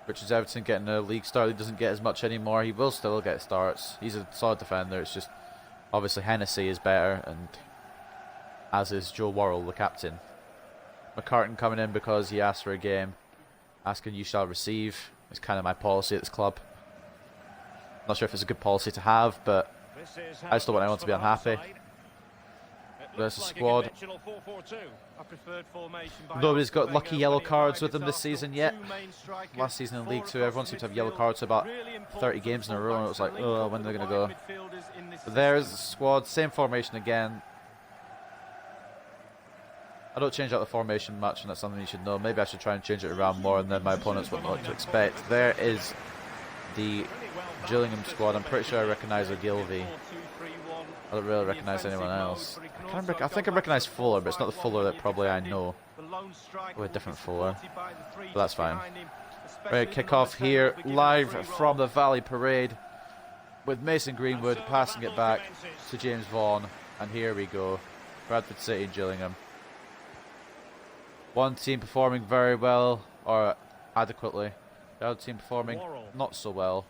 Richards Everton getting a league start. He doesn't get as much anymore. He will still get starts. He's a solid defender. It's just obviously Hennessy is better, and as is Joe Worrell, the captain. McCartan coming in because he asked for a game. Asking you shall receive. It's kind of my policy at this club. Not sure if it's a good policy to have, but I just don't want anyone to be unhappy. There's a squad. Nobody's got lucky yellow cards with them this season yet. Last season in League 2, everyone seemed to have yellow cards for about 30 games in a row, and it was like, oh, when are they going to go? But there's the squad, same formation again. I don't change out the formation much, and that's something you should know. Maybe I should try and change it around more, and then my opponents won't know what to expect. There is the Gillingham squad. I'm pretty sure I recognise Ogilvy. I don't really recognise anyone else. I think I recognise Fuller, but it's not the Fuller that probably I know. Or a different Fuller. But that's fine. Right, kick off here, live from the Valley Parade, with Mason Greenwood passing it back to James Vaughan. And here we go. Bradford City and Gillingham. One team performing very well, or adequately. The other team performing not so well.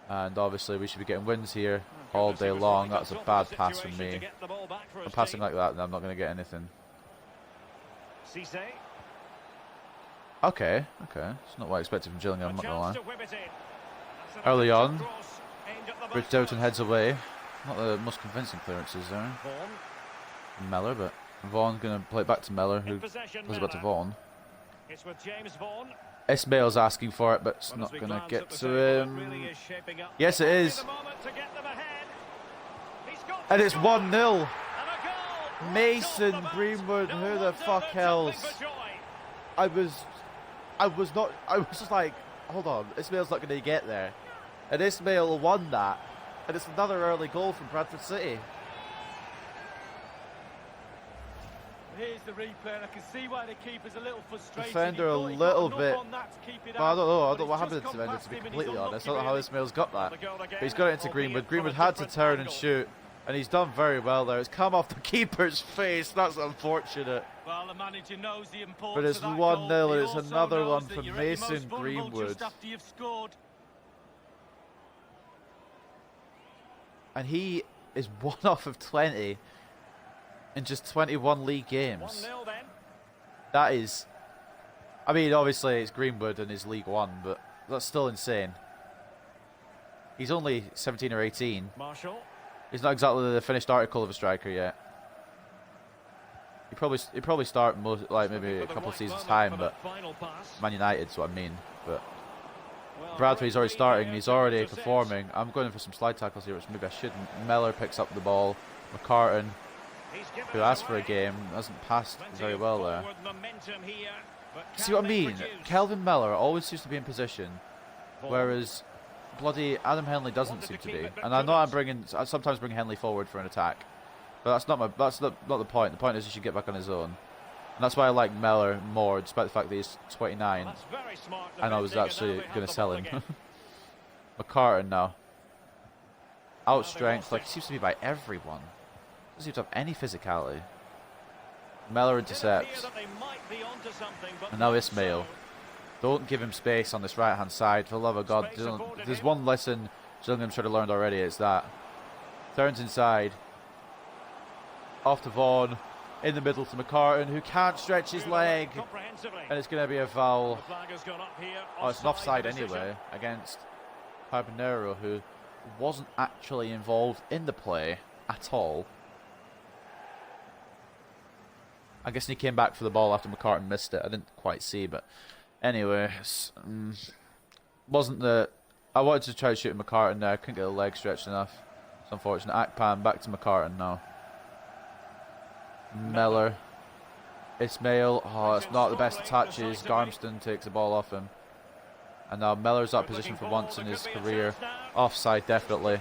And obviously we should be getting wins here all day long. That's a bad pass from me. If I'm passing like that, then I'm not going to get anything. Okay. It's not what I expected from Gillingham, I'm not going to lie. Early on, Rich Doughton heads away. Not the most convincing clearances there. Mellor, but Vaughan going to play it back to Mellor, who was about to Vaughan. It's with James Vaughan. Ismail's asking for it, but it's not going to get to him. Yes, it is. And it's 1-0. Mason Greenwood, who the fuck else? I was just like, hold on, Ismail's not going to get there. And Ismail won that. And it's another early goal from Bradford City. Here's the replay, and I can see why the keeper's a little frustrated. Defender a little bit. But I don't know what happened to the defender, to be completely honest. I don't know how Ismail's got that. But he's got it into Greenwood. Greenwood had to turn and shoot, and he's done very well there. It's come off the keeper's face. That's unfortunate. Well, the manager knows the importance But it's of that 1-0, goal. and He it's also another knows one that from you're at your most Mason vulnerable Greenwood. just after you've scored. And he is 1 off of 20 in just 21 league games. That is, I mean, obviously it's Greenwood and his League One, but that's still insane. He's only 17 or 18. Marshall. He's not exactly the finished article of a striker yet. He'd probably start like maybe a couple of seasons time, but Man United's what I mean. But Bradford's already starting. He's already performing. I'm going for some slide tackles here, which maybe I shouldn't. Mellor picks up the ball. McCartan, who asked for a game, hasn't passed very well there. See what I mean? Kelvin Mellor always seems to be in position, whereas bloody Adam Henley doesn't seem to be. And I know I sometimes bring Henley forward for an attack, but that's not the point. The point is he should get back on his own. And that's why I like Mellor more, despite the fact that he's 29. And I was actually going to sell him. McCartan now. outstrength, like he seems to be by everyone. Doesn't seem to have any physicality. Mellor intercepts. And now Ismail. Don't give him space on this right-hand side, for the love of God. There's one lesson Gillingham should have learned already, it's that. Turns inside. Off to Vaughan. In the middle to McCartan, who can't stretch his leg. And it's going to be a foul. Oh, it's an offside anyway, against Carbonero, who wasn't actually involved in the play at all. I guess he came back for the ball after McCartan missed it. I didn't quite see, but anyway, wasn't the... I wanted to try to shoot McCartan there. I couldn't get the leg stretched enough. It's unfortunate. Akpan back to McCartan now. Mellor. Ismail. Oh, it's not the best of touches. Garmston takes the ball off him. And now Mellor's up position for once in his career. Offside, definitely.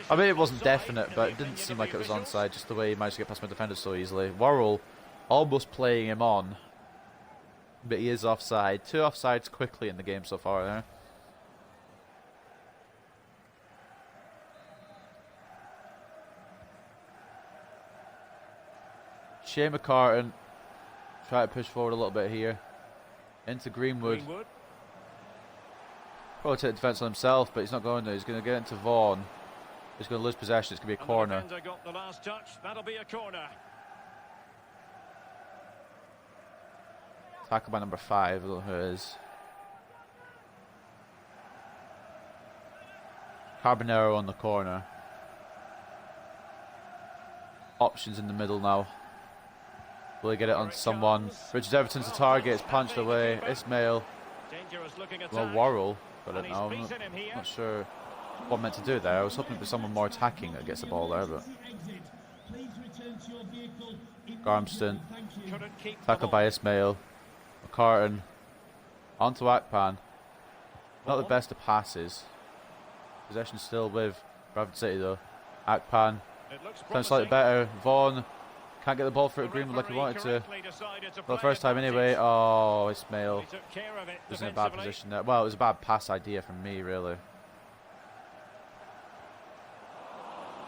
I mean, it wasn't definite, but it didn't seem like it was onside, just the way he managed to get past my defender so easily. Worrell almost playing him on, but he is offside. 2 offsides quickly in the game so far there. Shea McCartan try to push forward a little bit here. Into Greenwood. Probably take the defence on himself, but he's not going there. He's going to get into Vaughan. He's going to lose possession. It's going to be a corner. Got the last touch. That'll be a corner. Tackle by number 5. I don't know who it is. Carbonero on the corner. Options in the middle now. Will he get it on someone? Richard Everton's the target. It's punched away. Ismail. Well, Worrell got it now. I'm not sure what I'm meant to do there. I was hoping for someone more attacking that gets the ball there, but... Garmston. Tackled by Ismail. McCartan. Onto Akpan. Not the best of passes. Possession still with Bradford City though. Akpan. Sounds slightly better. Vaughan. Can't get the ball through to Greenwood like he wanted to. For the first time anyway. Oh, Ismail was in a bad position there. Well, it was a bad pass idea from me, really.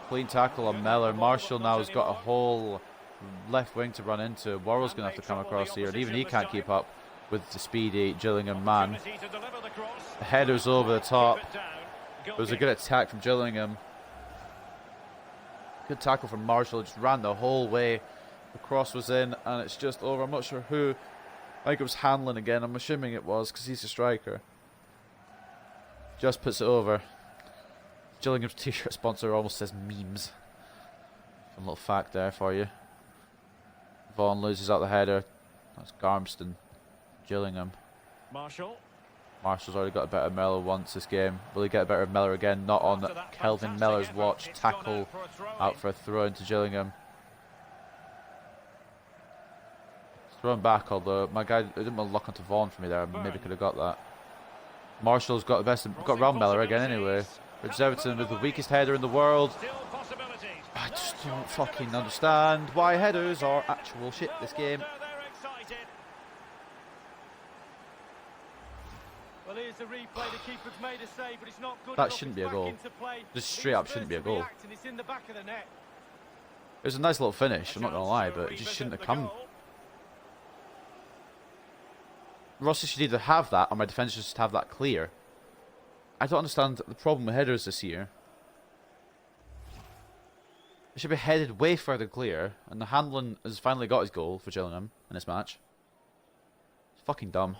Clean tackle on Mellor. Marshall now has got a whole left wing to run into. Worrell's going to have to come across here, and even he can't keep up with the speedy Gillingham man. The header's over the top. It was a good attack from Gillingham. Good tackle from Marshall, just ran the whole way. The cross was in, and it's just over. I'm not sure who. I think it was Hanlon again. I'm assuming it was, because he's a striker. Just puts it over. Gillingham's t-shirt sponsor almost says memes. Some little fact there for you. Vaughan loses out the header. That's Garmston. Gillingham. Marshall's already got a better Mellor once this game. Will he get a better Mellor again? Not on Kelvin Mellor's watch. Tackle out for a throw into Gillingham. Thrown back, although my guy didn't want to lock onto Vaughan for me there. Maybe could have got that. Marshall's got the best. Got round Mellor again anyway. Richard Everton with the weakest header in the world. I just don't fucking understand why headers are actual shit this game. Well, here's the replay. The keeper's made a save, but it's not good. That shouldn't be a goal. Just straight up shouldn't be a goal. It was a nice little finish, I'm not going to lie, but it just shouldn't have come. Rossi should either have that, or my defence should just have that clear. I don't understand the problem with headers this year. It should be headed way further clear, and the Hanlon has finally got his goal for Gillingham in this match. It's fucking dumb.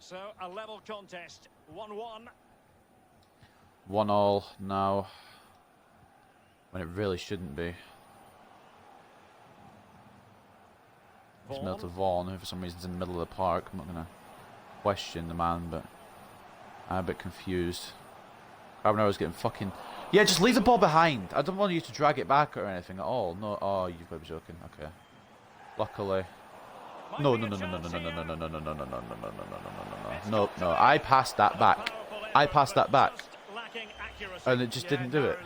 So, a level contest, 1-1. 1-1 now, when it really shouldn't be. Ismail to Vaughan, who for some reason is in the middle of the park. I'm not going to question the man, but I'm a bit confused. Carbonero's getting fucking... Yeah, just leave the ball behind. I don't want you to drag it back or anything at all. No, oh, you've got to be joking. Okay. Luckily. No. No. I passed that back. And it just didn't do it.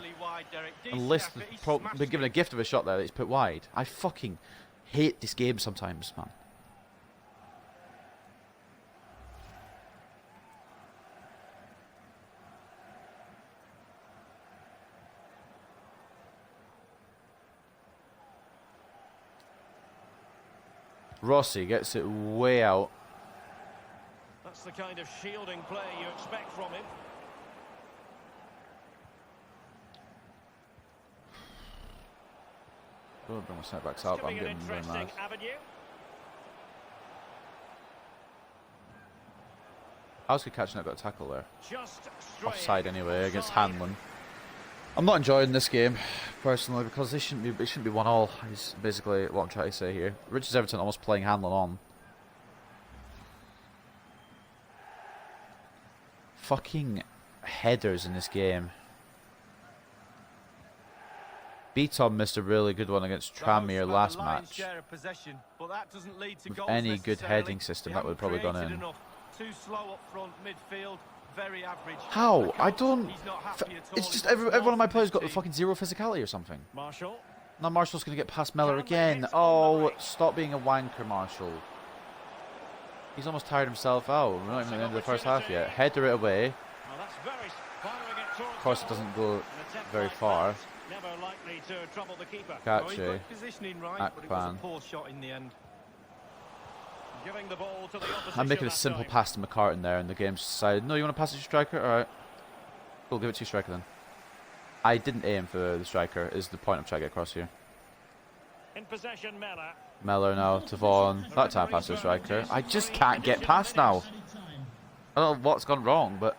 Unless been given a gift of a shot there that he's put wide. I fucking hate this game sometimes, man. Rossi gets it way out. That's the kind of shielding play you expect from him. Don't bring my centre-backs up. I'm getting very mad. I was good catching it, got a tackle there. Offside anyway against Hanlon. I'm not enjoying this game personally because it shouldn't be 1-1. Is basically what I'm trying to say here. Richards Everton almost playing Hanlon on. Fucking headers in this game. Beaton missed a really good one against Tranmere last match. With any good heading system, that would have probably gone in. Too slow up front, midfield, very average. How? I don't... It's just every one of my players got the fucking zero physicality or something. Marshall. Now Marshall's going to get past Miller again. Oh, stop being a wanker, Marshall. He's almost tired himself out. We're not even at the end of the first half yet. Header it away. Of course, it doesn't go very far. Kache. Akpan. I'm making a simple pass to McCartan there, and the game's decided, no, you want to pass it to striker? Alright. We'll give it to striker then. I didn't aim for the striker, is the point I'm trying to get across here. In possession, Mellor now to Vaughan. That time pass to the striker. I just can't get past now. I don't know what's gone wrong, but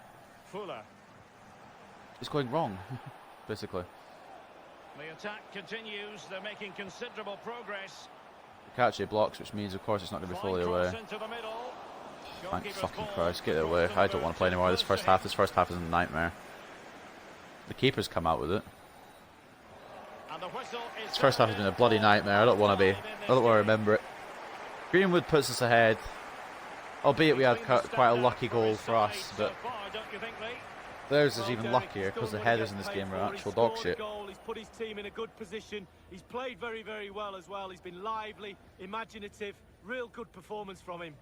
it's going wrong, basically. The attack continues, they're making considerable progress. Kache blocks, which means, of course, it's not going to be fully away. Thank fucking Christ, get it away. I don't want to play anymore this first half. This first half is a nightmare. The keeper's come out with it. This first half has been a bloody nightmare. I don't want to be. I don't want to remember it. Greenwood puts us ahead. Albeit we had quite a lucky goal for us, but theirs is even luckier because the headers in this game are actual dog shit. He's put his team in a good position. He's played very, very well as well. He's been lively, imaginative, real good performance from him.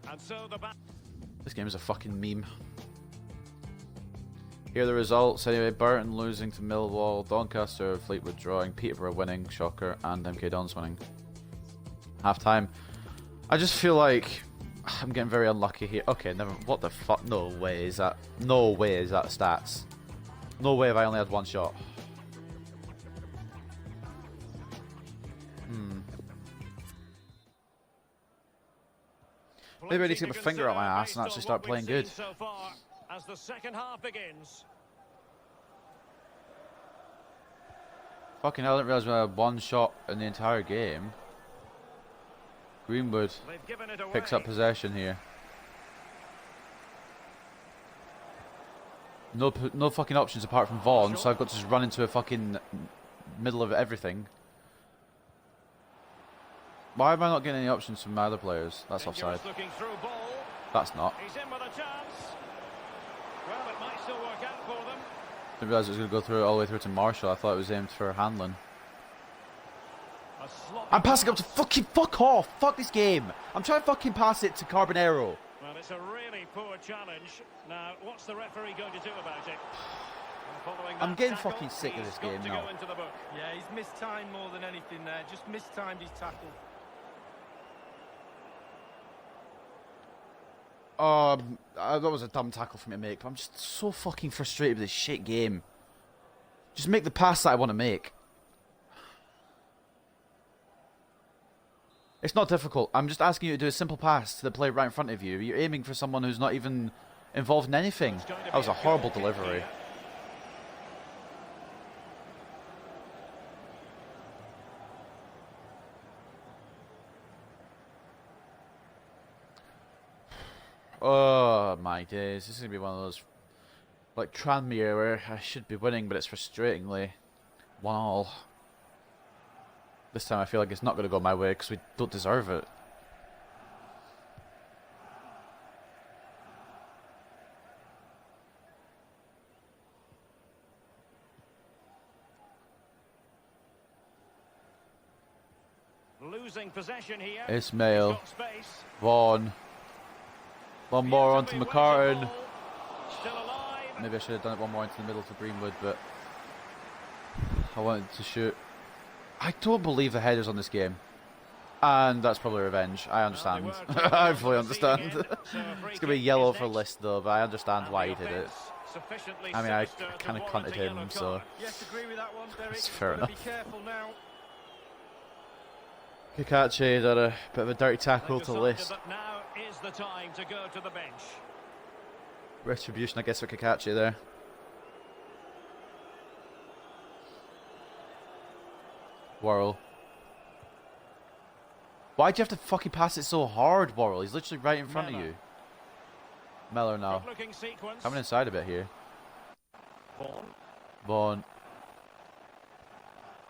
And so this game is a fucking meme. Here are the results. Anyway, Burton losing to Millwall, Doncaster, Fleetwood drawing, Peterborough winning, shocker, and MK Dons winning. Half time. I just feel like I'm getting very unlucky here. Okay, never. What the fuck? No way is that. No way is that stats. No way have I only had one shot. Maybe I need to get my finger out my ass and actually start playing good. So far, as the second half begins. Fucking hell, I didn't realise we had one shot in the entire game. Greenwood picks up possession here. No fucking options apart from Vaughan, so I've got to just run into a fucking middle of everything. Why am I not getting any options from my other players? That's offside. That's not. Didn't realise it was going to go through all the way through to Marshall. I thought it was aimed for Hanlon. I'm passing up to fuck off! Fuck this game! I'm trying to fucking pass it to Carbonero. Well, it's a really poor challenge. Now, what's the referee going to do about it? I'm getting fucking sick of this game now. Yeah, he's mistimed more than anything there. Just mistimed his tackle. That was a dumb tackle for me to make, but I'm just so fucking frustrated with this shit game. Just make the pass that I want to make. It's not difficult. I'm just asking you to do a simple pass to the player right in front of you. You're aiming for someone who's not even involved in anything. That was a horrible delivery. Oh my days, this is going to be one of those, like Tranmere, where I should be winning, but it's frustratingly 1-1. This time I feel like it's not going to go my way because we don't deserve it. Losing possession here. Ismail, Vaughan. One more onto McCartan. Maybe I should have done it one more into the middle to Greenwood, but I wanted to shoot. I don't believe the headers on this game. And that's probably revenge. I understand. I fully understand. It's going to be yellow for List though, but I understand why he did it. I mean, I kind of cunted him, so it's fair enough. Kakachi did a bit of a dirty tackle to List. Now is the time to go to the bench. Retribution, I guess, for Kakachi there. Worrell. Why'd you have to fucking pass it so hard, Worrell? He's literally right in front of you. Mellor now. Coming inside a bit here. Vaughan.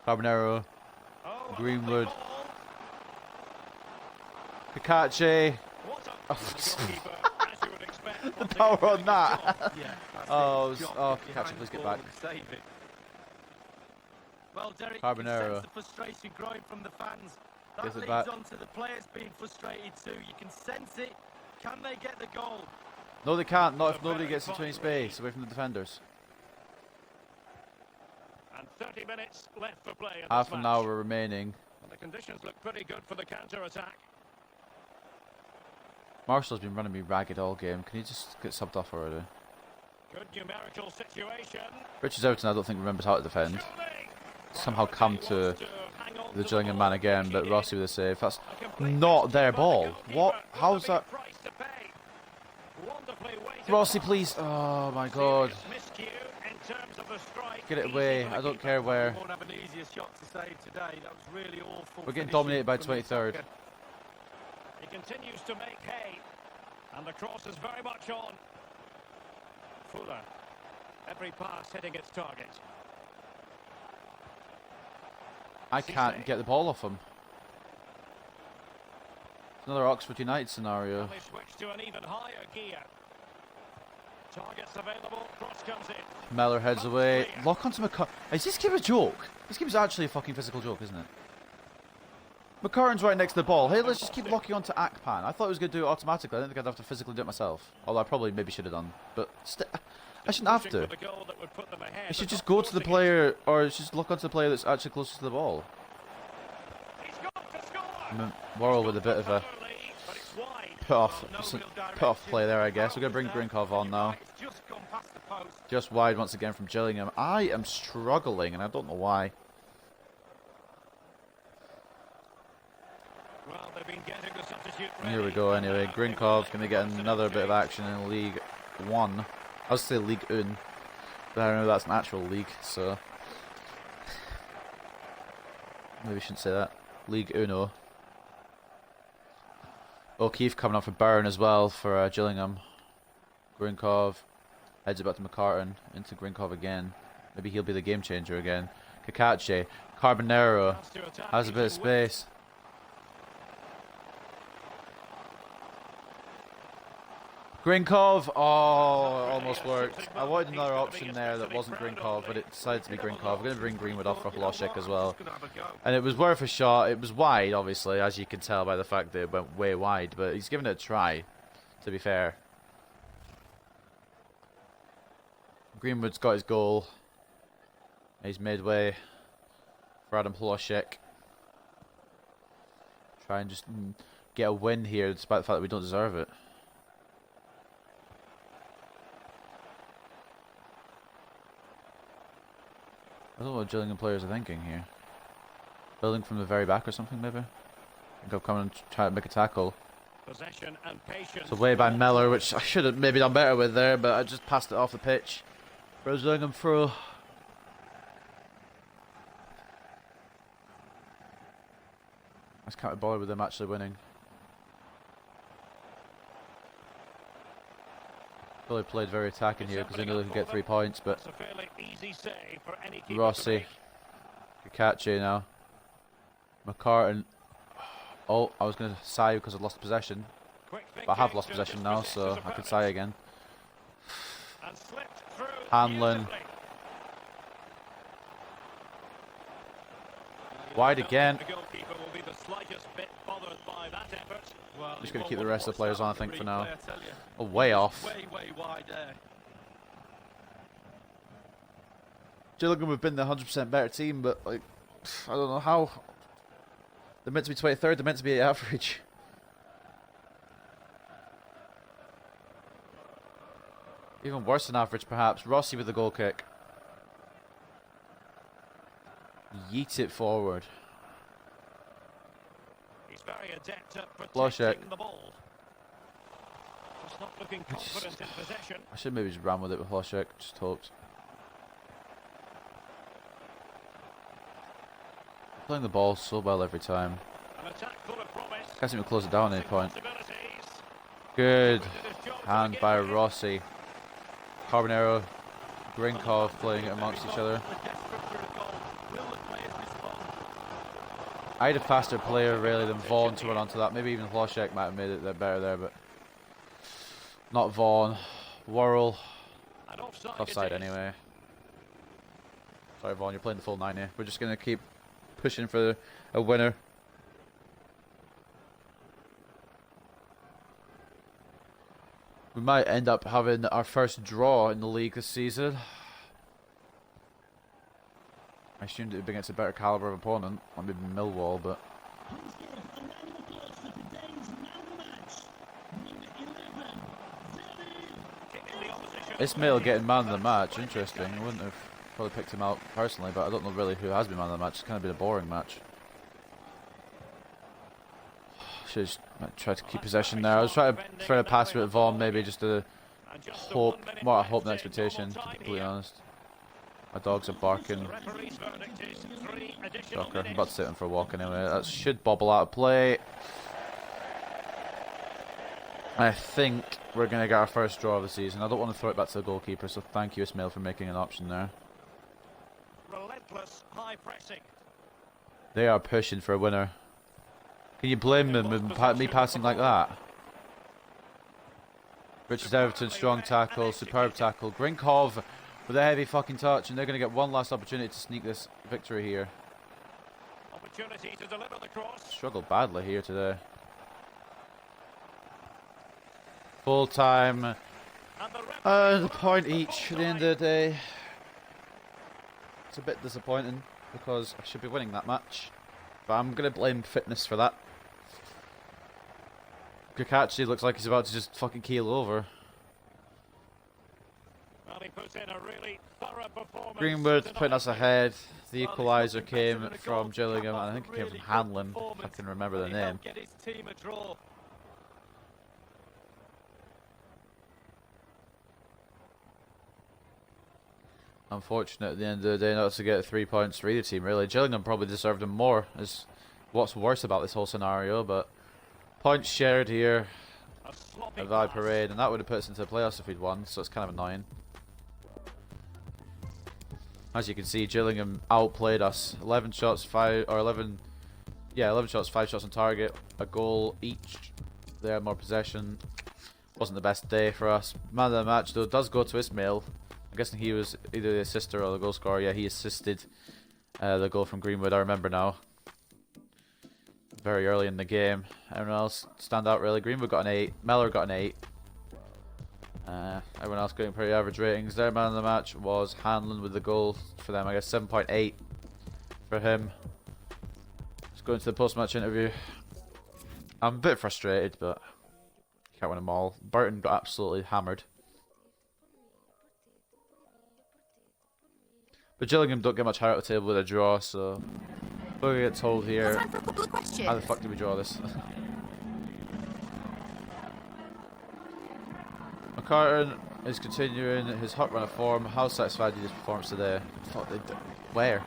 Carbonero. Greenwood. Kakachi. The power on that. Oh, Kakachi, please get back. Well, Derek, Carbonero. you can sense the frustration growing from the fans. That Gets it leads back. on to the players being frustrated too. You can sense it. Can they get the goal? No, they can't. Not if nobody gets between space away from the defenders. And 30 minutes left for play in Half this an match. hour remaining. And the conditions look pretty good for the counter-attack. Marshall's been running me ragged all game. Can you just get subbed off already? Good numerical situation. Richards Everton, I don't think remembers how to defend. Somehow come to the Gillingham man again, but Rossi with a save. That's not their ball. What? How's that? Rossi, please. Oh my God. Get it away. I don't care where. We're getting dominated by 23rd. He continues to make hay, and the cross is very much on. Fuller. Every pass hitting its target. I can't get the ball off him. It's another Oxford United scenario. And they switch to an even higher gear. Targets available. Cross comes in. Mellor heads away. Lock onto McCartan. Is this game a joke? This game is actually a fucking physical joke, isn't it? McCartan's right next to the ball. Hey, let's just keep locking onto Akpan. I thought it was going to do it automatically. I didn't think I'd have to physically do it myself. Although I probably maybe should have done. But I shouldn't have to. It should just go to the player, or just look onto the player that's actually closest to the ball. Worrell with a bit of a put off play there, I guess. We're going to bring Grinkov on now. Just wide once again from Gillingham. I am struggling, and I don't know why. Here we go anyway. Grinkov's going to get another bit of action in League 1. I was say League 1, but I don't know that's an actual league, so maybe I shouldn't say that. League Uno. O'Keefe coming up for Byrne as well for Gillingham. Grinkov heads it back to McCartan, into Grinkov again. Maybe he'll be the game changer again. Kakachi. Carbonero has a bit of space. Grinkov, oh, almost worked. I wanted another option there that wasn't Grinkov, but it decided to be Grinkov. I'm going to bring Greenwood off for Hlošek as well. And it was worth a shot. It was wide, obviously, as you can tell by the fact that it went way wide, but he's given it a try, to be fair. Greenwood's got his goal. He's midway for Adam Hlošek. Try and just get a win here, despite the fact that we don't deserve it. I don't know what Gillingham players are thinking here. Building from the very back or something, maybe? I think I'll come and try to make a tackle. Possession and patience. It's away by Mellor, which I should have maybe done better with there, but I just passed it off the pitch. For Gillingham through. I just can't be bothered with them actually winning. Probably played very attacking here because they knew they could get 3 points, but Rossi, Kakachi now, McCartan. Oh, I was going to sigh because I've lost possession, but I have lost possession now, so I could sigh again. Hanlon. Wide again. I'm just going to keep the rest of the players on, I think, for now. Oh, way off. Gillingham have been the 100% better team, but like, I don't know how. They're meant to be 23rd, they're meant to be average. Even worse than average, perhaps. Rossi with the goal kick. Yeet it forward. He's very adept at Loshek. protecting the ball. Just not looking confident in possession. I should maybe just ran with it with Loshek, just hoped. Playing the ball so well every time. An attack full of promise. Can't even close it down at any point. Good hand by Rossi. Carbonero, Grinkov playing it amongst each other. I had a faster player really than Vaughan to run onto that. Maybe even Hloshek might have made it better there, but not Vaughan. Worrell. Offside anyway. Sorry Vaughan, you're playing the full 90. We're just going to keep pushing for a winner. We might end up having our first draw in the league this season. I assumed it would be against a better caliber of opponent, like maybe Millwall, but... Ismail getting man of the match, interesting. I wouldn't have probably picked him out personally, but I don't know really who has been man of the match. It's kind of been a boring match. Should have tried to keep possession there. I was trying to pass it at Vaughan, maybe just to hope, more a hope than expectation, to be completely honest. My dogs are barking. Shocker. I'm about to take them for a walk anyway. That should bobble out of play. I think we're going to get our first draw of the season. I don't want to throw it back to the goalkeeper, so thank you, Ismail, for making an option there. Relentless high pressing. They are pushing for a winner. Can you blame them with me passing like that? Richards Everton, strong tackle, superb tackle. Grinkov with a heavy fucking touch, and they're going to get one last opportunity to sneak this victory here. Opportunity to deliver the cross. Struggled badly here today. Full time. And a point each at the end of the day. It's a bit disappointing because I should be winning that match. But I'm going to blame fitness for that. Kakachi looks like he's about to just fucking keel over. Well, he puts in a really thorough performance. Greenwood putting us ahead. The equaliser came from Gillingham, and I think it came from Hanlon, if I can remember the name. Unfortunate at the end of the day not to get 3 points for either team, really. Gillingham probably deserved them more, is what's worse about this whole scenario, but points shared here at Valley Parade, and that would have put us into the playoffs if we'd won, so it's kind of annoying. As you can see, Gillingham outplayed us. 11 shots, 5 shots, 5 shots on target, a goal each. They had more possession. Wasn't the best day for us. Man of the match though does go to Ismail. I'm guessing he was either the assister or the goal scorer. Yeah, he assisted the goal from Greenwood, I remember now. Very early in the game. Everyone else stand out really. Greenwood got an 8. Mellor got an 8. Everyone else getting pretty average ratings. Their man of the match was Hanlon with the goal for them. I guess 7.8 for him. Let's go into the post-match interview. I'm a bit frustrated, but you can't win them all. Burton got absolutely hammered. But Gillingham don't get much higher at the table with a draw, so we're going to get told here. Time for a couple of questions. How the fuck did we draw this? McCartan is continuing his hot run of form. How satisfied with his performance today? Where?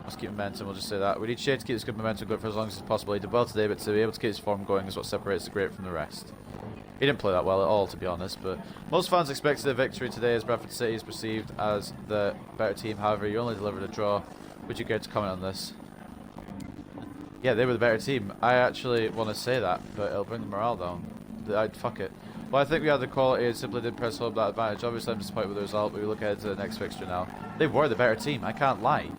Let's keep momentum, we'll just say that. We need Shea to keep this good momentum going for as long as possible. He did well today, but to be able to keep his form going is what separates the great from the rest. He didn't play that well at all, to be honest, but most fans expected a victory today as Bradford City is perceived as the better team. However, you only delivered a draw. Would you care to comment on this? Yeah, they were the better team. I actually want to say that, but it'll bring the morale down. Fuck it. Well, I think we had the quality and simply did press home that advantage. Obviously, I'm disappointed with the result, but we look ahead to the next fixture now. They were the better team, I can't lie.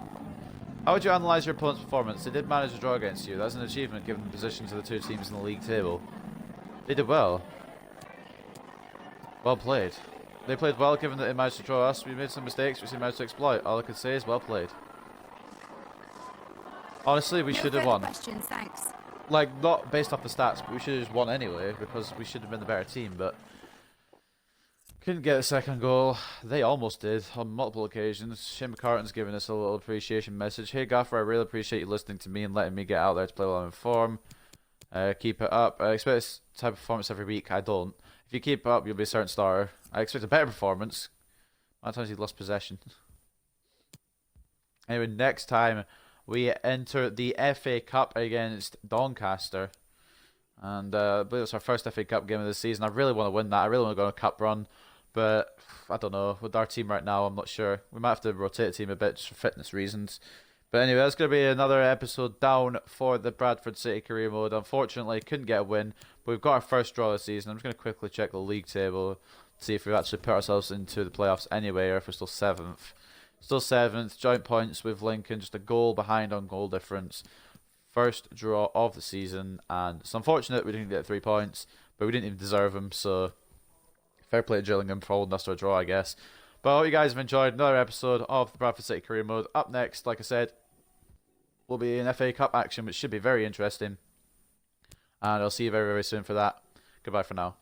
How would you analyse your opponent's performance? They did manage to draw against you. That's an achievement given the positions of the two teams in the league table. They did well. Well played. They played well given that they managed to draw us. We made some mistakes which they managed to exploit. All I can say is well played. Honestly, we should have won. Questions, thanks. Like, not based off the stats, but we should have just won anyway because we should have been the better team, but couldn't get a second goal. They almost did on multiple occasions. Shane McCartan's giving us a little appreciation message. Hey Gaffer, I really appreciate you listening to me and letting me get out there to play while I'm in form. Keep it up. I expect this type of performance every week. I don't. If you keep it up, you'll be a certain starter. I expect a better performance. How many times he lost possession? Anyway, next time we enter the FA Cup against Doncaster. And I believe it's our first FA Cup game of the season. I really want to win that. I really want to go on a cup run. But I don't know. With our team right now, I'm not sure. We might have to rotate the team a bit just for fitness reasons. But anyway, that's going to be another episode down for the Bradford City Career Mode. Unfortunately, couldn't get a win. But we've got our first draw of the season. I'm just going to quickly check the league table. See if we've actually put ourselves into the playoffs anyway, or if we're still 7th. Still 7th. Joint points with Lincoln. Just a goal behind on goal difference. First draw of the season. And it's unfortunate we didn't get 3 points. But we didn't even deserve them. So fair play to Gillingham for holding us to a draw, I guess. But I hope you guys have enjoyed another episode of the Bradford City Career Mode. Up next, like I said, will be an FA Cup action, which should be very interesting. And I'll see you very, very soon for that. Goodbye for now.